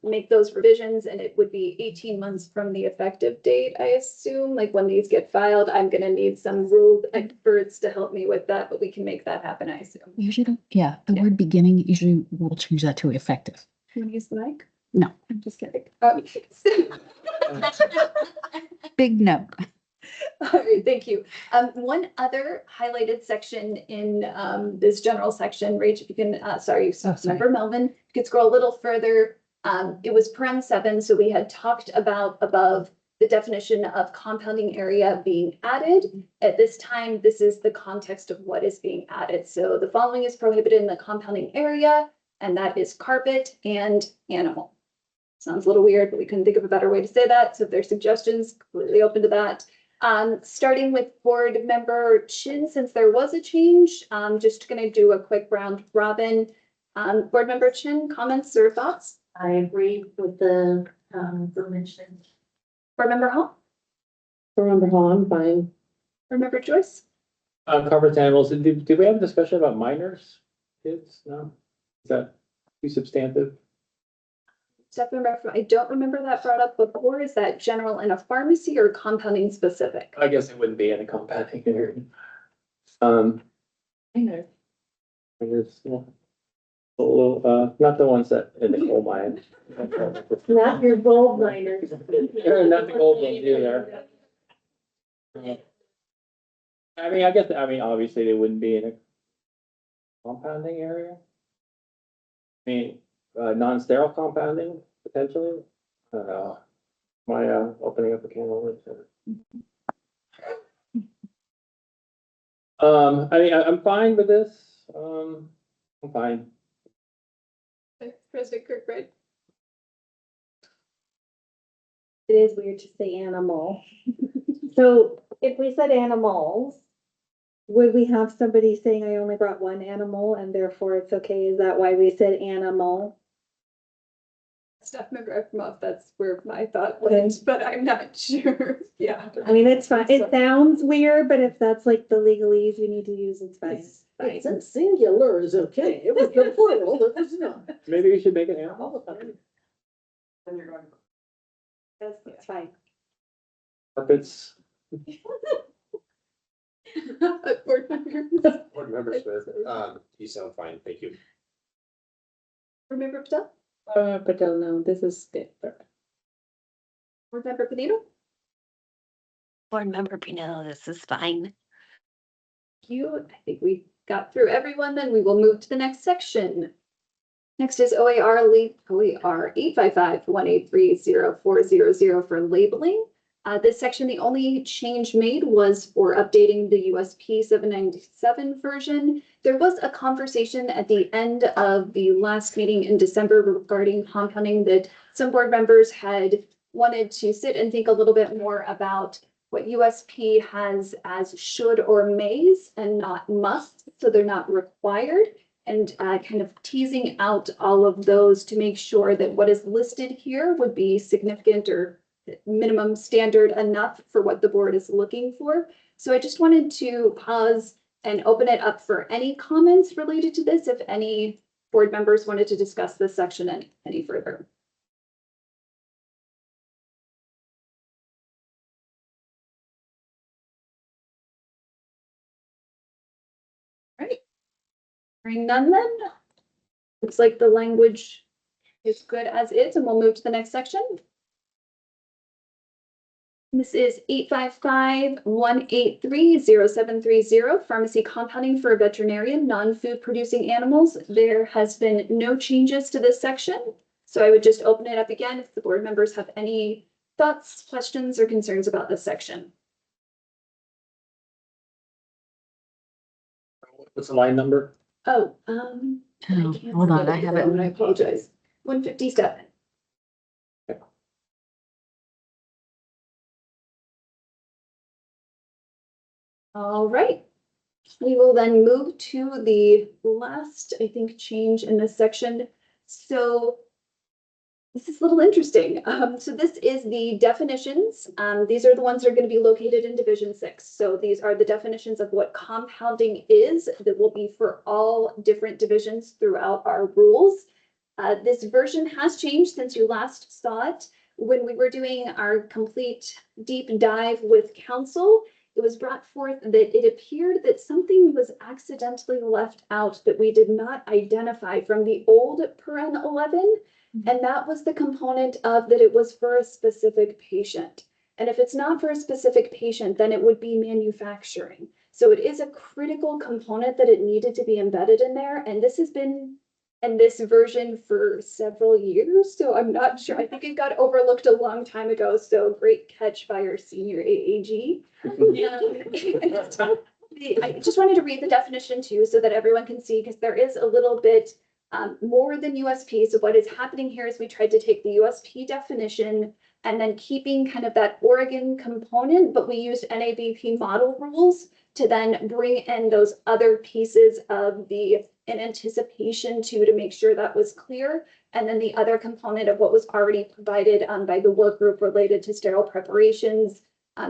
make those revisions, and it would be 18 months from the effective date, I assume. Like when these get filed, I'm gonna need some rule experts to help me with that, but we can make that happen, I assume. Usually don't, yeah, the word beginning, usually we'll change that to effective. You wanna use the mic? No. I'm just kidding. Big no. All right, thank you. One other highlighted section in this general section, Rach, if you can, sorry, Member Melvin, if you could scroll a little further. It was paren 7, so we had talked about above the definition of compounding area being added. At this time, this is the context of what is being added. So the following is prohibited in the compounding area, and that is carpet and animal. Sounds a little weird, but we couldn't think of a better way to say that. So if there's suggestions, completely open to that. Starting with board member Chin, since there was a change, just gonna do a quick round robin. Board member Chin, comments or thoughts? I agree with the verbiage. Board member Hall? Member Hall, I'm fine. Board member Joyce? Covered animals, did we have a discussion about minors? Kids? No? Is that too substantive? Staff member, I don't remember that brought up before. Is that general in a pharmacy or compounding specific? I guess it wouldn't be in a compounding area. Minor. There's, yeah. A little, not the ones that in the coal mine. Not your gold miners. Not the gold ones either. I mean, obviously they wouldn't be in a compounding area. I mean, non-sterile compounding potentially. I don't know. Am I opening up a can of worms here? I mean, I'm fine with this. I'm fine. President Kirkbride? It is weird to say animal. So if we said animals, would we have somebody saying I only brought one animal and therefore it's okay? Is that why we said animal? Staff member Efremov, that's where my thought went, but I'm not sure. Yeah. I mean, it's fine. It sounds weird, but if that's like the legalese you need to use, it's fine. It's a singular is okay. It was the plural, it was not. Maybe we should make it animal. That's fine. Carpets. Board member, Board Member Smith, you sound fine, thank you. Board member Patel, Patel, no, this is good. board member Panito. Board Member Pinello, this is fine. You, I think we got through everyone, then we will move to the next section. Next is OAR 855-183-0400 for labeling. This section, the only change made was for updating the USP 797 version. There was a conversation at the end of the last meeting in December regarding compounding that some board members had wanted to sit and think a little bit more about what USP has as should or mays and not must, so they're not required, and kind of teasing out all of those to make sure that what is listed here would be significant or minimum standard enough for what the board is looking for. So I just wanted to pause and open it up for any comments related to this, if any board members wanted to discuss this section any further. Right. Hearing none then. Looks like the language is good as is, and we'll move to the next section. This is 855-183-0730, pharmacy compounding for veterinarian non-food producing animals. There has been no changes to this section, so I would just open it up again if the board members have any thoughts, questions, or concerns about this section. What's the line number? Oh, I Oh, can't hold on, see I have it. I apologize. 157. All right. We will then move to the last, I think, change in this section. So this is a little interesting. So this is the definitions. These are the ones that are going to be located in Division 6. So these are the definitions of what compounding is that will be for all different divisions throughout our rules. This version has changed since you last saw it. When we were doing our complete deep dive with council, it was brought forth that it appeared that something was accidentally left out that we did not identify from the old paren 11. And that was the component of that it was for a specific patient. And if it's not for a specific patient, then it would be manufacturing. So it is a critical component that it needed to be embedded in there. And this has been in this version for several years. So I'm not sure. I think it got overlooked a long time ago. So great catch by our senior AAG. I just wanted to read the definition too, so that everyone can see, because there is a little bit more than USP. So what is happening here is we tried to take the USP definition and then keeping kind of that Oregon component, but we used NABP model rules to then bring in those other pieces of the in anticipation to make sure that was clear. And then the other component of what was already provided by the work group related to sterile preparations.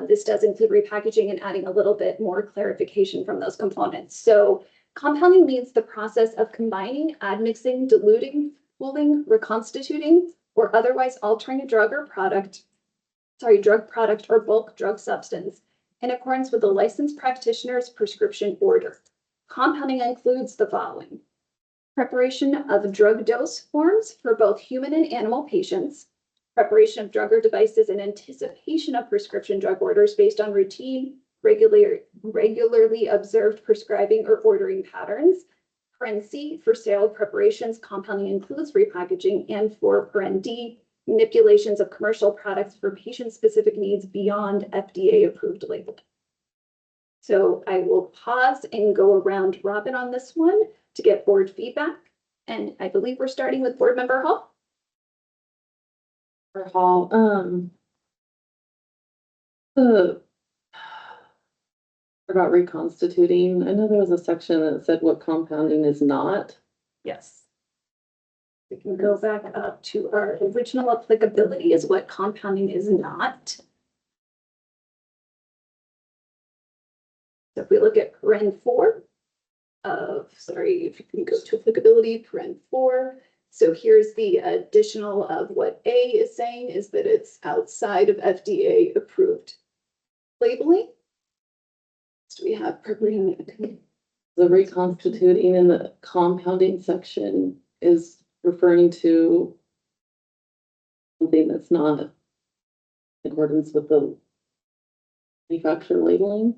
This does include repackaging and adding a little bit more clarification from those components. So compounding means the process of combining, admixing, diluting, pooling, reconstituting, or otherwise altering a drug product or bulk drug substance in accordance with the licensed practitioner's prescription order. Compounding includes the following: preparation of drug dose forms for both human and animal patients, preparation of drug or devices in anticipation of prescription drug orders based on routine, regularly observed prescribing or ordering patterns. Paren C, for sale preparations, compounding includes repackaging, and for Paren D, manipulations of commercial products for patient-specific needs beyond FDA-approved label. So I will pause and go around Robin on this one to get board feedback. And I believe we're starting with Board Member Hall. Hall, about reconstituting, I know there was a section that said what compounding is not. Yes. We can go back up to our original applicability is what compounding is not. So if we look at paren 4 sorry, if you can go to applicability, paren 4. So here's the additional of what A is saying is that it's outside of FDA approved labeling. So we have The reconstituting in the compounding section is referring to something that's not in accordance with the manufacturer labeling.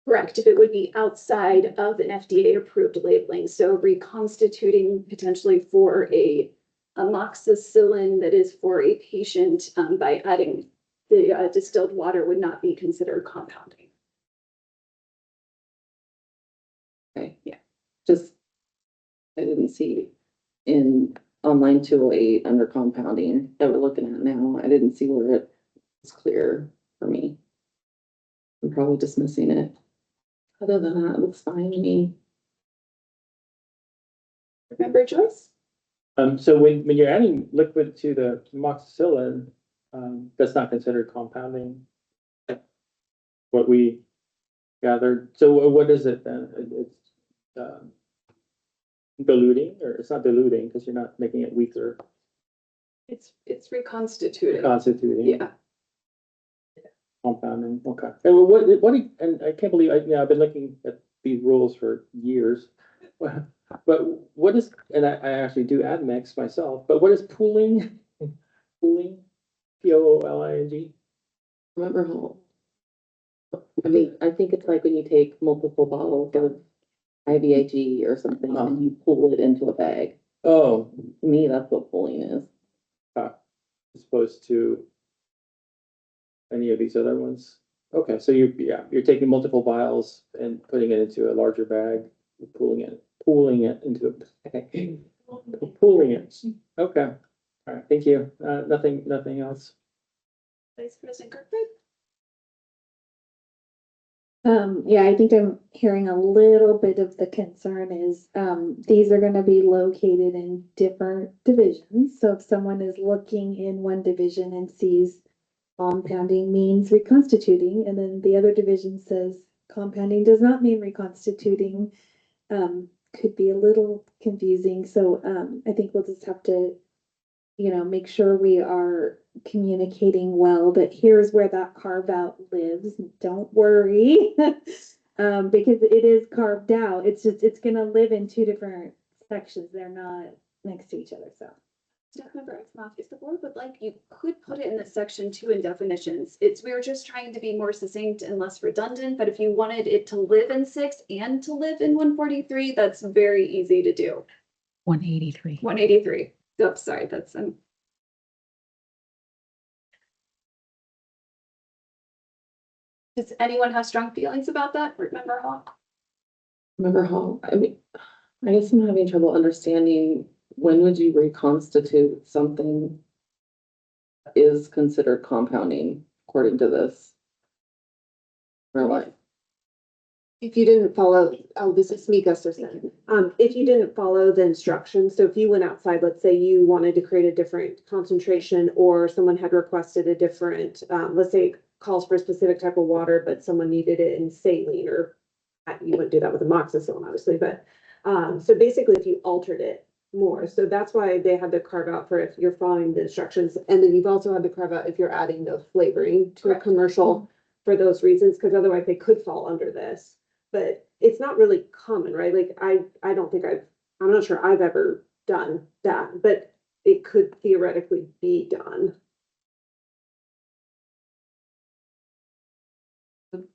correct if it would be outside of an FDA approved labeling. So reconstituting potentially for a amoxicillin that is for a patient by adding the distilled water would not be considered compounding. Okay. Yeah. Just, I didn't see in online 208 under compounding that we're looking at now. I didn't see where it was clear for me. I'm probably just missing it. Other than that, it looks fine to me. Remember, Joyce? So when you're adding liquid to the amoxicillin, that's not considered compounding. What we gathered, so what is it then? It's diluting, or it's not diluting because you're not making it weaker. It's reconstituting. Constituting. Yeah. Compounding, okay. And what, and I can't believe, I've been looking at these rules for years. But what is, and I actually do admix myself, but what is pooling? Pooling, P-O-O-L-I-N-G? Remember how? I mean, I think it's like when you take multiple bottles of IVIG or something and you pull it into a bag. Oh, To me, that's what pulling is. as opposed to any of these other ones. Okay, so you're taking multiple vials and putting it into a larger bag, pulling it into a bag. Pooling it, okay. All right, thank you. Nothing else. Vice President Kirkwood? Yeah, I think I'm hearing a little bit of the concern is, these are gonna be located in different divisions. So if someone is looking in one division and sees compounding means reconstituting, and then the other division says compounding does not mean reconstituting, could be a little confusing. So, I think we'll just have to, make sure we are communicating well, that here's where that carve out lives. Don't worry. Because it is carved out. It's just, it's gonna live in two different sections. They're not next to each other, so. Staff member Exmoff, if the board would like, you could put it in the section 2 in definitions. We were just trying to be more succinct and less redundant, but if you wanted it to live in 6 and to live in 143, that's very easy to do. 183. 183. Oops, sorry, that's Does anyone have strong feelings about that, Member Hall? Remember how, I mean, I guess I'm having trouble understanding when would you reconstitute something that is considered compounding according to this? Or like, If you didn't follow, oh, this is me, Gustafson. If you didn't follow the instructions, so if you went outside, let's say you wanted to create a different concentration, or someone had requested a different, let's say it calls for a specific type of water, but someone needed it in saline, or you wouldn't do that with amoxicillin, obviously, but, so basically if you altered it more, so that's why they had to carve out for if you're following the instructions, and then you've also had to carve out if you're adding the flavoring to a commercial for those reasons, because otherwise they could fall under this. But it's not really common, right? Like, I don't think I'm not sure I've ever done that, but it could theoretically be done.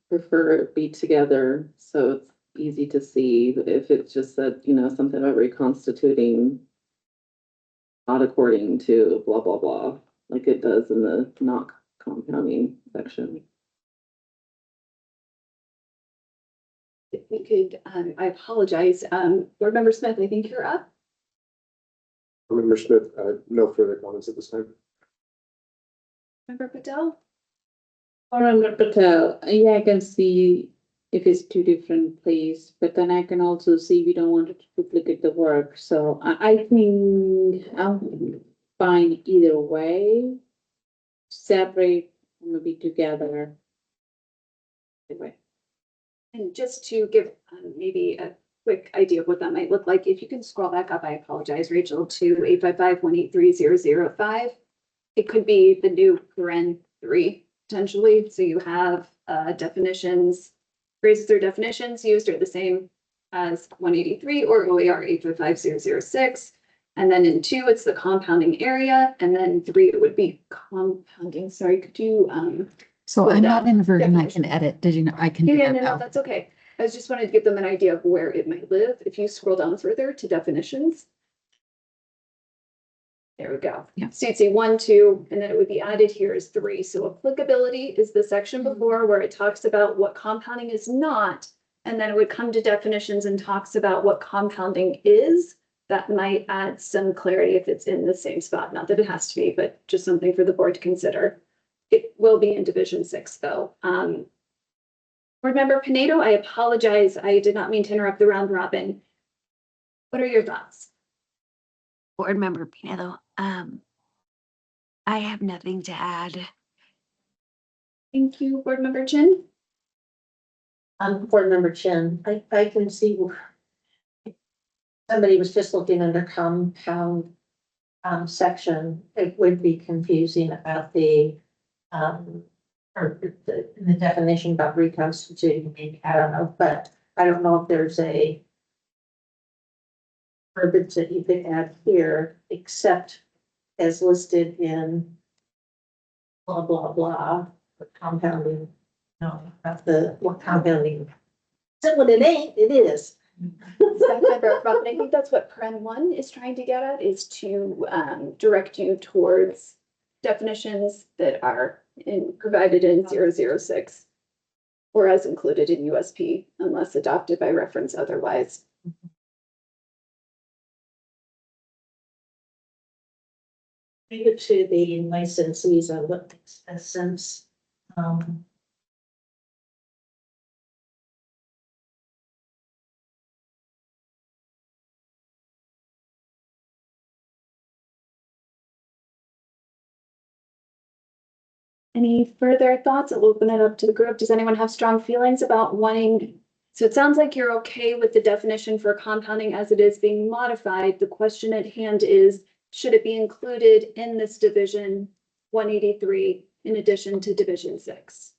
prefer it be together, so it's easy to see, but if it's just said, something about reconstituting not according to blah, blah, blah, like it does in the not compounding section. If we could, I apologize. Board Member Smith, I think you're up. Member Smith, no further comments at this time. Member Patel? Member Patel, yeah, I can see if it's two different place, but then I can also see we don't want to duplicate the work, so I think I'm fine either way. Separate, maybe together. Anyway. And just to give maybe a quick idea of what that might look like, if you can scroll back up, I apologize, Rachel, to 855-183-005. It could be the new paren 3 potentially. So you have definitions, phrases or definitions used are the same as 183 or OER 855-006. And then in 2, it's the compounding area. And then 3, it would be compounding. Sorry, could you So Well I'm not done. in the version I Definition. can edit. Did you know? I can Yeah, do yeah, that no, now. that's okay. I was just wanted to give them an idea of where it might live. If you scroll down further to definitions. There we go. Yeah. So you'd say 1, 2, and then it would be added here as 3. So applicability is the section before where it talks about what compounding is not. And then it would come to definitions and talks about what compounding is. That might add some clarity if it's in the same spot. Not that it has to be, but just something for the board to consider. It will be in Division 6 though. Board Member Pinedo, I apologize. I did not mean to interrupt the round robin. What are your thoughts? Board Member Pinedo, I have nothing to add. Thank you, Board Member Chin. Board Member Chin, I can see somebody was just looking under compound section, it would be confusing about the or the definition about reconstituting, I don't know, but I don't know if there's a verbiage that you could add here, except as listed in blah, blah, blah, compounding, no, about what compounding. So what it ain't, it is. Staff Member Robin, I think that's what Paren 1 is trying to get at, is to direct you towards definitions that are provided in 006 or as included in USP unless adopted by reference otherwise. Leave it to the licensees on what makes sense. Any further thoughts? I'll open it up to the group. Does anyone have strong feelings about wanting? So it sounds like you're okay with the definition for compounding as it is being modified. The question at hand is, should it be included in this division 183 in addition to division 6?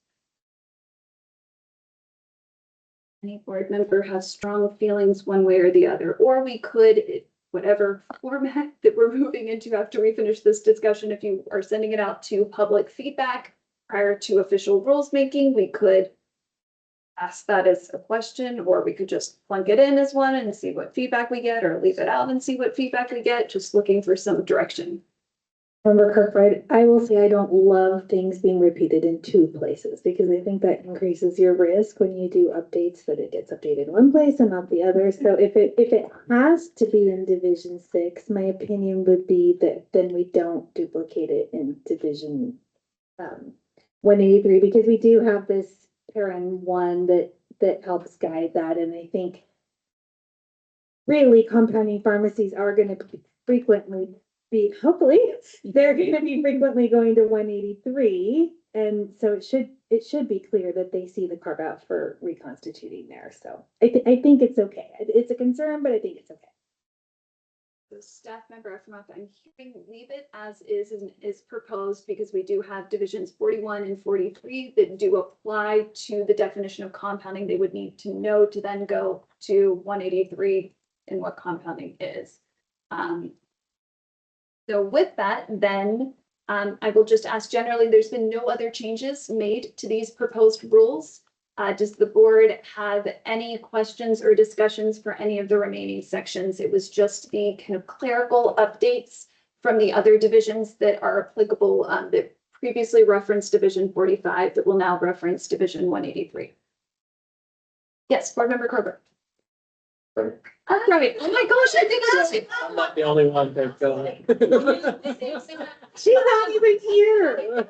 Any board member has strong feelings one way or the other, or we could, whatever format that we're moving into after we finish this discussion, if you are sending it out to public feedback prior to official rules making, we could ask that as a question, or we could just plunk it in as one and see what feedback we get, or leave it out and see what feedback we get, just looking for some direction. Member Kirkbride, I will say I don't love things being repeated in 2 places because I think that increases your risk when you do updates that it gets updated in one place and not the other. So if it has to be in Division 6, my opinion would be that then we don't duplicate it in Division 183 because we do have this parent 1 that helps guide that, and I think really compounding pharmacies are going to frequently be, hopefully, they're going to be frequently going to 183. And so it should be clear that they see the carve out for reconstituting there. So I think it's okay. It's a concern, but I think it's okay. So staff member Efremov, I'm hearing leave it as is proposed because we do have divisions 41 and 43 that do apply to the definition of compounding. They would need to know to then go to 183 and what compounding is. So with that, then I will just ask generally, there's been no other changes made to these proposed rules. Does the board have any questions or discussions for any of the remaining sections? It was just the kind of clerical updates from the other divisions that are applicable that previously referenced Division 45 that will now reference Division 183. Yes, Board Member Kroger. Right. Oh my gosh, I didn't ask you. I'm not the only one, thank God. She's not even here.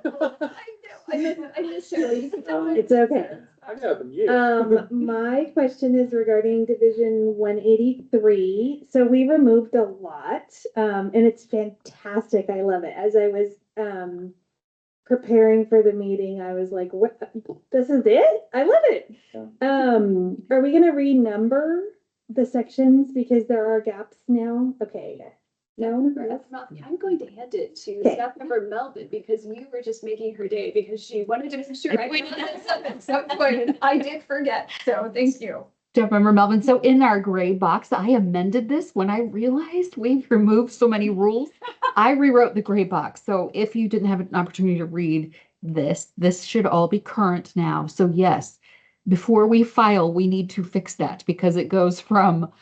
I know, I miss Shirley. It's okay. I know from you. My question is regarding Division 183. So we removed a lot, and it's fantastic. I love it. As I was preparing for the meeting, I was like, "What? This is it? I love it." Yeah. Are we gonna renumber the sections because there are gaps now? Okay. No. I'm going to hand it to Okay. staff member Melvin because you were just making her day because she wanted to make sure I pointed this up at some point and I did forget. So thank you. Staff Member Melvin, so in our gray box, I amended this when I realized we've removed so many rules. I rewrote the gray box, so if you didn't have an opportunity to read this should all be current now. So yes, before we file, we need to fix that because it goes from,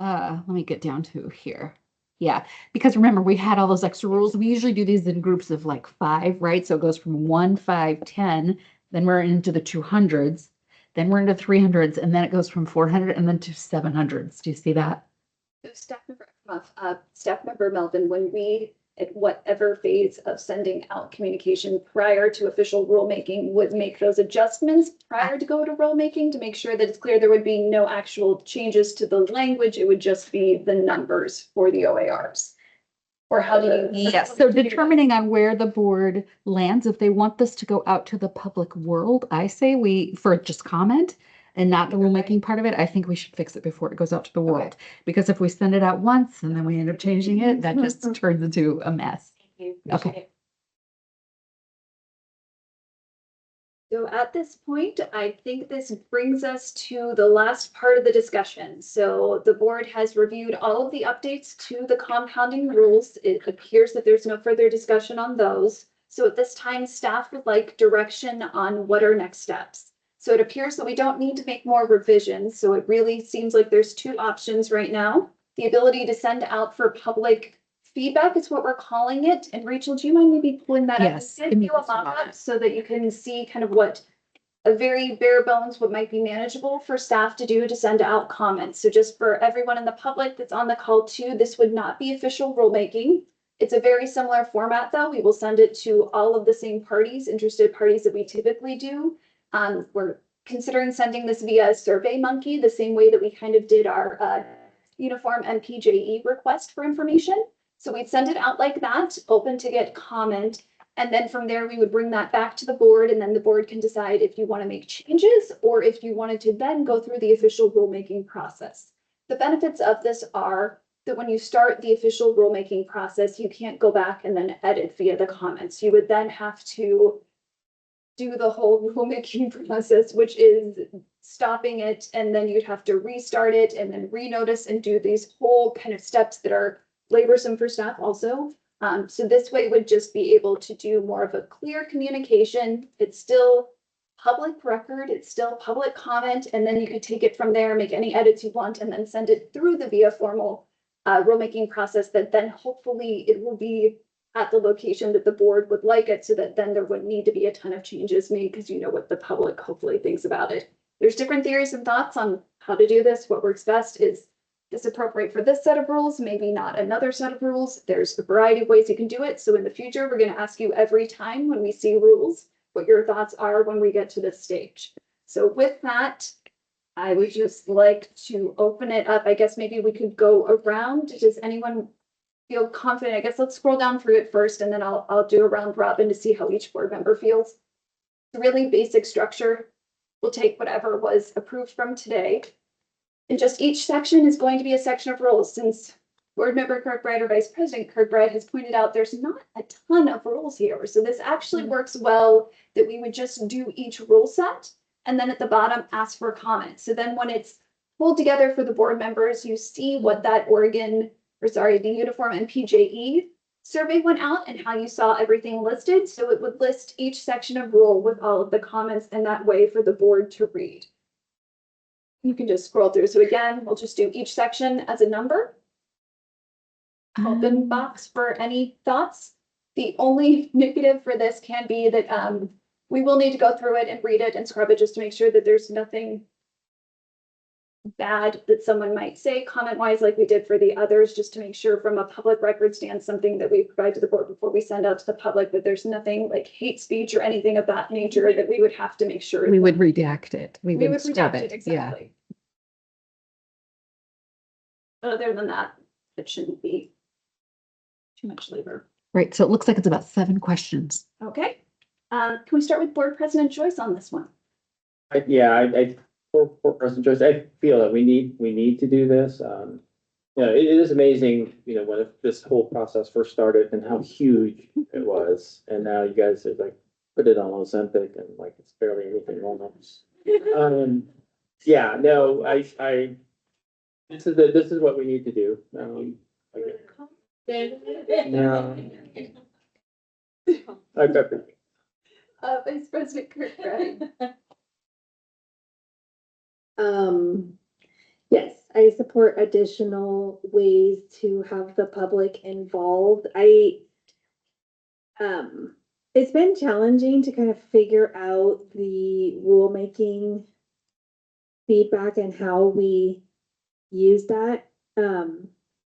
let me get down to here. Yeah, because remember, we had all those extra rules. We usually do these in groups of like 5, right? So it goes from 1, 5, 10, then we're into the 200s. Then we're into 300s, and then it goes from 400 and then to 700s. Do you see that? So staff member Melvin, when we, at whatever phase of sending out communication prior to official rulemaking, would make those adjustments prior to go to rulemaking to make sure that it's clear there would be no actual changes to the language. It would just be the numbers for the OARs. Or how do you? Yes, so determining on where the board lands, if they want this to go out to the public world, I say for just comment and not the rulemaking part of it, I think we should fix it before it goes out to the world. Because if we send it out once and then we end up changing it, that just turns into a mess. Okay. So at this point, I think this brings us to the last part of the discussion. So the board has reviewed all of the updates to the compounding rules. It appears that there's no further discussion on those. So at this time, staff would like direction on what are next steps. So it appears that we don't need to make more revisions. So it really seems like there's 2 options right now. The ability to send out for public feedback is what we're calling it. And Rachel, do you mind maybe pulling that up? Yes, Give give me you a just a mock-up moment. so that you can see kind of what a very bare bones what might be manageable for staff to do to send out comments. So just for everyone in the public that's on the call too, this would not be official rulemaking. It's a very similar format though. We will send it to all of the same parties, interested parties that we typically do. We're considering sending this via SurveyMonkey, the same way that we kind of did our uniform MPJE request for information. So we'd send it out like that, open to get comment. And then from there, we would bring that back to the board and then the board can decide if you want to make changes or if you wanted to then go through the official rulemaking process. The benefits of this are that when you start the official rulemaking process, you can't go back and then edit via the comments. You would then have to do the whole rulemaking process, which is stopping it, and then you'd have to restart it and then renotice and do these whole kind of steps that are laborsome for staff also. So this way would just be able to do more of a clear communication. It's still public record, it's still public comment, and then you could take it from there, make any edits you want, and then send it through the via formal rulemaking process that then hopefully it will be at the location that the board would like it so that then there wouldn't need to be a ton of changes made because you know what the public hopefully thinks about it. There's different theories and thoughts on how to do this. What works best is this appropriate for this set of rules, maybe not another set of rules. There's a variety of ways you can do it. So in the future, we're going to ask you every time when we see rules, what your thoughts are when we get to this stage. So with that, I would just like to open it up. I guess maybe we could go around. Does anyone feel confident? I guess let's scroll down through it first and then I'll do a round robin to see how each board member feels. The really basic structure. We'll take whatever was approved from today. And just each section is going to be a section of rules. Since Board Member Kirkbride or Vice President Kirkbride has pointed out there's not a ton of rules here. So this actually works well that we would just do each rule set and then at the bottom ask for comments. So then when it's pulled together for the board members, you see what that the uniform MPJE survey went out and how you saw everything listed. So it would list each section of rule with all of the comments in that way for the board to read. You can just scroll through. So again, we'll just do each section as a number. Open box for any thoughts. The only negative for this can be that we will need to go through it and read it and scrub it just to make sure that there's nothing bad that someone might say comment wise, like we did for the others, just to make sure from a public record stand, something that we provide to the board before we send out to the public, that there's nothing like hate speech or anything of that nature that we would have to make sure. We would redact it. We We would would scrub redact it, it. Yeah. exactly. Other than that, it shouldn't be too much labor. Right. So it looks like it's about 7 questions. Okay, can we start with board president Joyce on this one? For President Joyce, I feel that we need to do this. It is amazing, when this whole process first started and how huge it was. And now you guys have like put it on Ozempic and like it's barely anything wrong. Yeah, no, this is what we need to do. No. Vice President Kirkbride. Yes, I support additional ways to have the public involved. It's been challenging to kind of figure out the rulemaking feedback and how we use that,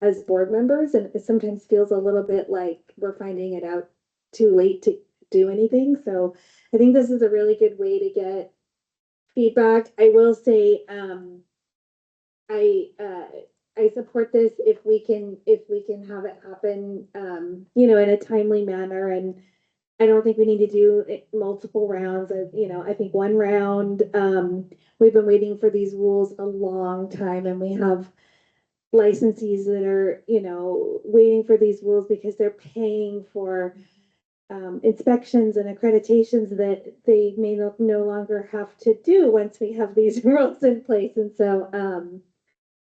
as board members, and it sometimes feels a little bit like we're finding it out too late to do anything. So I think this is a really good way to get feedback. I will say, I support this if we can have it happen, in a timely manner. And I don't think we need to do multiple rounds of, I think one round. We've been waiting for these rules a long time, and we have licensees that are, waiting for these rules because they're paying for inspections and accreditations that they may no longer have to do once we have these rules in place. And so,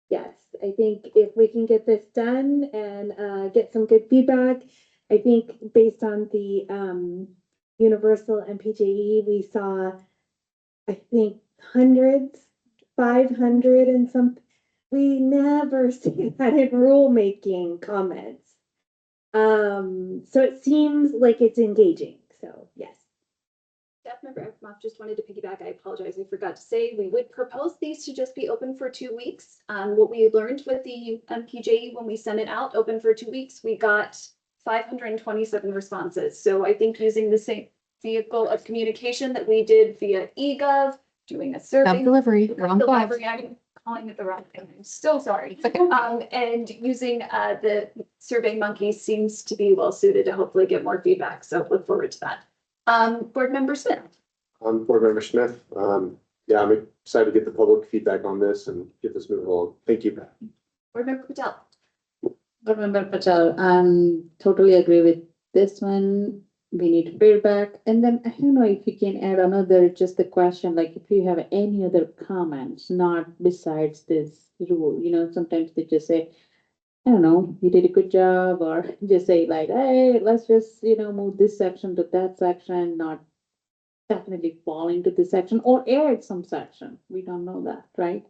yes, I think if we can get this done and get some good feedback, I think based on the universal MPJE, we saw, I think, hundreds, 500 and some. We never see that in rulemaking comments. So it seems like it's engaging. So yes. Staff member Ekmoff just wanted to piggyback. I apologize, I forgot to say, we would propose these to just be open for 2 weeks. What we learned with the MPJ when we sent it out, open for 2 weeks, we got 527 responses. So I think using the same vehicle of communication that we did via eGov, doing a survey. Delivery, wrong box. Delivery, I'm calling it the wrong thing. I'm so sorry. And using the Survey Monkey seems to be well suited to hopefully get more feedback. So look forward to that. Board Member Smith. Board Member Smith, yeah, I'm excited to get the public feedback on this and get this moving along. Thank you. Board Member Patel. Board Member Patel, totally agree with this one. We need feedback. And then I don't know if you can add another, just the question, like if you have any other comments, not besides this rule, sometimes they just say, I don't know, you did a good job, or just say like, hey, let's just, move this section to that section, not definitely fall into this section or add some section. We don't know that, right?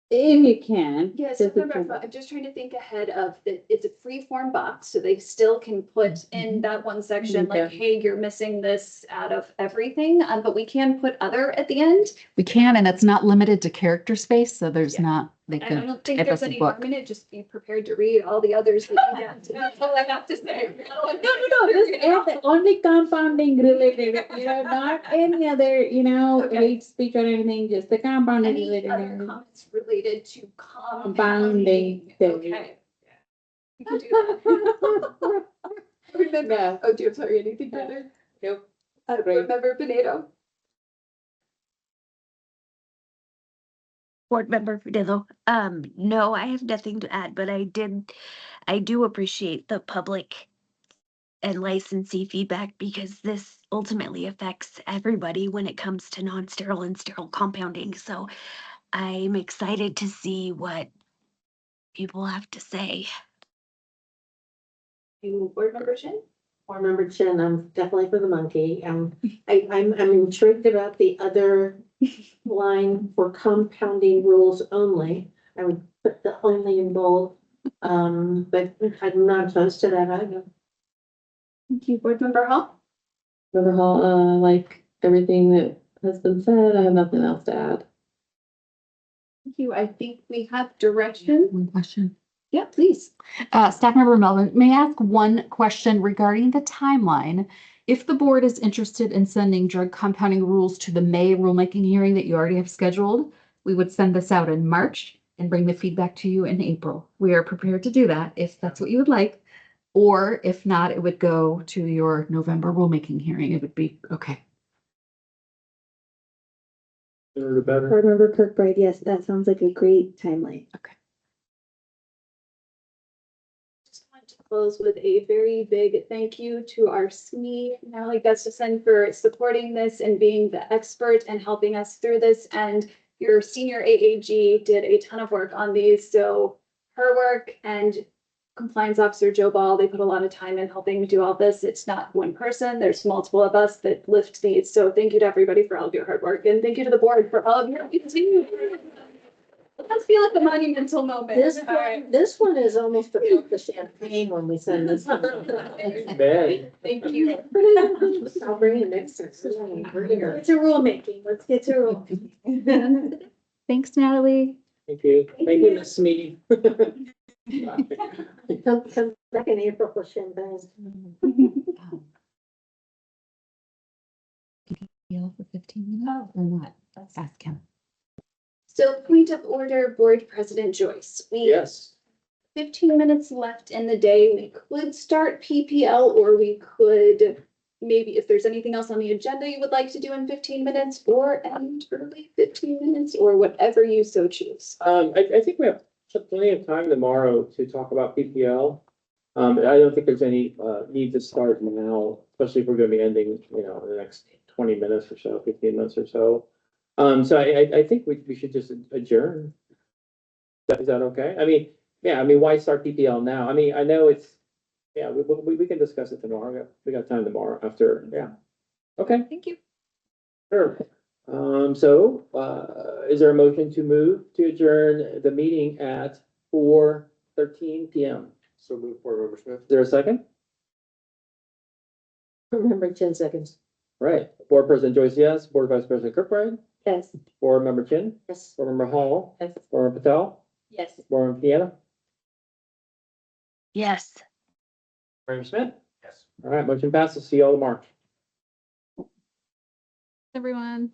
If you can. Yes, just I'm just trying to think ahead of it's a free form box, so they still can put in that one section, like, hey, you're missing this out of everything. But we can put other at the end. We can, and it's not limited to character space, so there's not, they And I could don't think type there's us a any book. harm in it. Just be prepared to read all the others that you get. That's all I have to say. No, just add the only compounding related, not any other, Okay. hate speech or anything, just the compounding Any related. other comments related to Compounding. Okay. We can do that. Remember, Yeah. oh, do you, sorry, anything further? Nope. Remember Pinedo? Board Member Fidelo, no, I have nothing to add, but I do appreciate the public and licensee feedback because this ultimately affects everybody when it comes to non-sterile and sterile compounding. So I'm excited to see what people have to say. You, Board Member Shin? Board Member Chin, I'm definitely for the monkey. I'm intrigued about the other line for compounding rules only. I would put the only in bold. But I'm not opposed to that either. Thank you, Board Member Hall. Overall, like everything that has been said, I have nothing else to add. Thank you. I think we have direction. One question. Yeah, please. Staff Member Melvin, may I ask one question regarding the timeline? If the board is interested in sending drug compounding rules to the May rulemaking hearing that you already have scheduled, we would send this out in March and bring the feedback to you in April. We are prepared to do that if that's what you would like. Or if not, it would go to your November rulemaking hearing. It would be, okay. Sooner the better. Board Member Kirkbride, yes, that sounds like a great timeline. Just want to close with a very big thank you to our SME, Natalie Gustafson, for supporting this and being the expert and helping us through this. And your senior AAG did a ton of work on these. So her work and Compliance Officer Joe Ball, they put a lot of time in helping do all this. It's not one person, there's multiple of us that lift these. So thank you to everybody for all of your hard work, and thank you to the board for all of your continued. Let's feel like a monumental moment. This one is almost about the champagne when we send this. Man. Thank you. I'll bring it next time. It's a rulemaking. Let's get to rulemaking. Thanks, Natalie. Thank you. Thank you, Ms. Smee. Come back in April for champagne. Yell for 15 minutes or not? Ask him. So point of order, Board President Joyce. We Yes. 15 minutes left in the day. We could start PPL, or we could maybe, if there's anything else on the agenda you would like to do in 15 minutes, or end early 15 minutes, or whatever you so choose. I think we have plenty of time tomorrow to talk about PPL. I don't think there's any, need to start now, especially if we're gonna be ending, in the next 20 minutes or so, 15 minutes or so. So I think we should just adjourn. Is that okay? Why start PPL now? I know it's, we can discuss it tomorrow. We got time tomorrow after, Okay, Thank you. sure. Is there a motion to move to adjourn the meeting at 4:13 PM? So move Board Member Smith. Is there a second? Remember 10 seconds. Right. Board President Joyce, yes. Board Vice President Kirkbride. Yes. Board Member Chin. Yes. Board Member Hall. Yes. Board Member Patel. Yes. Board Member Piana. Yes. Board Member Smith. Yes. All right, motion passes. See you all tomorrow. Everyone.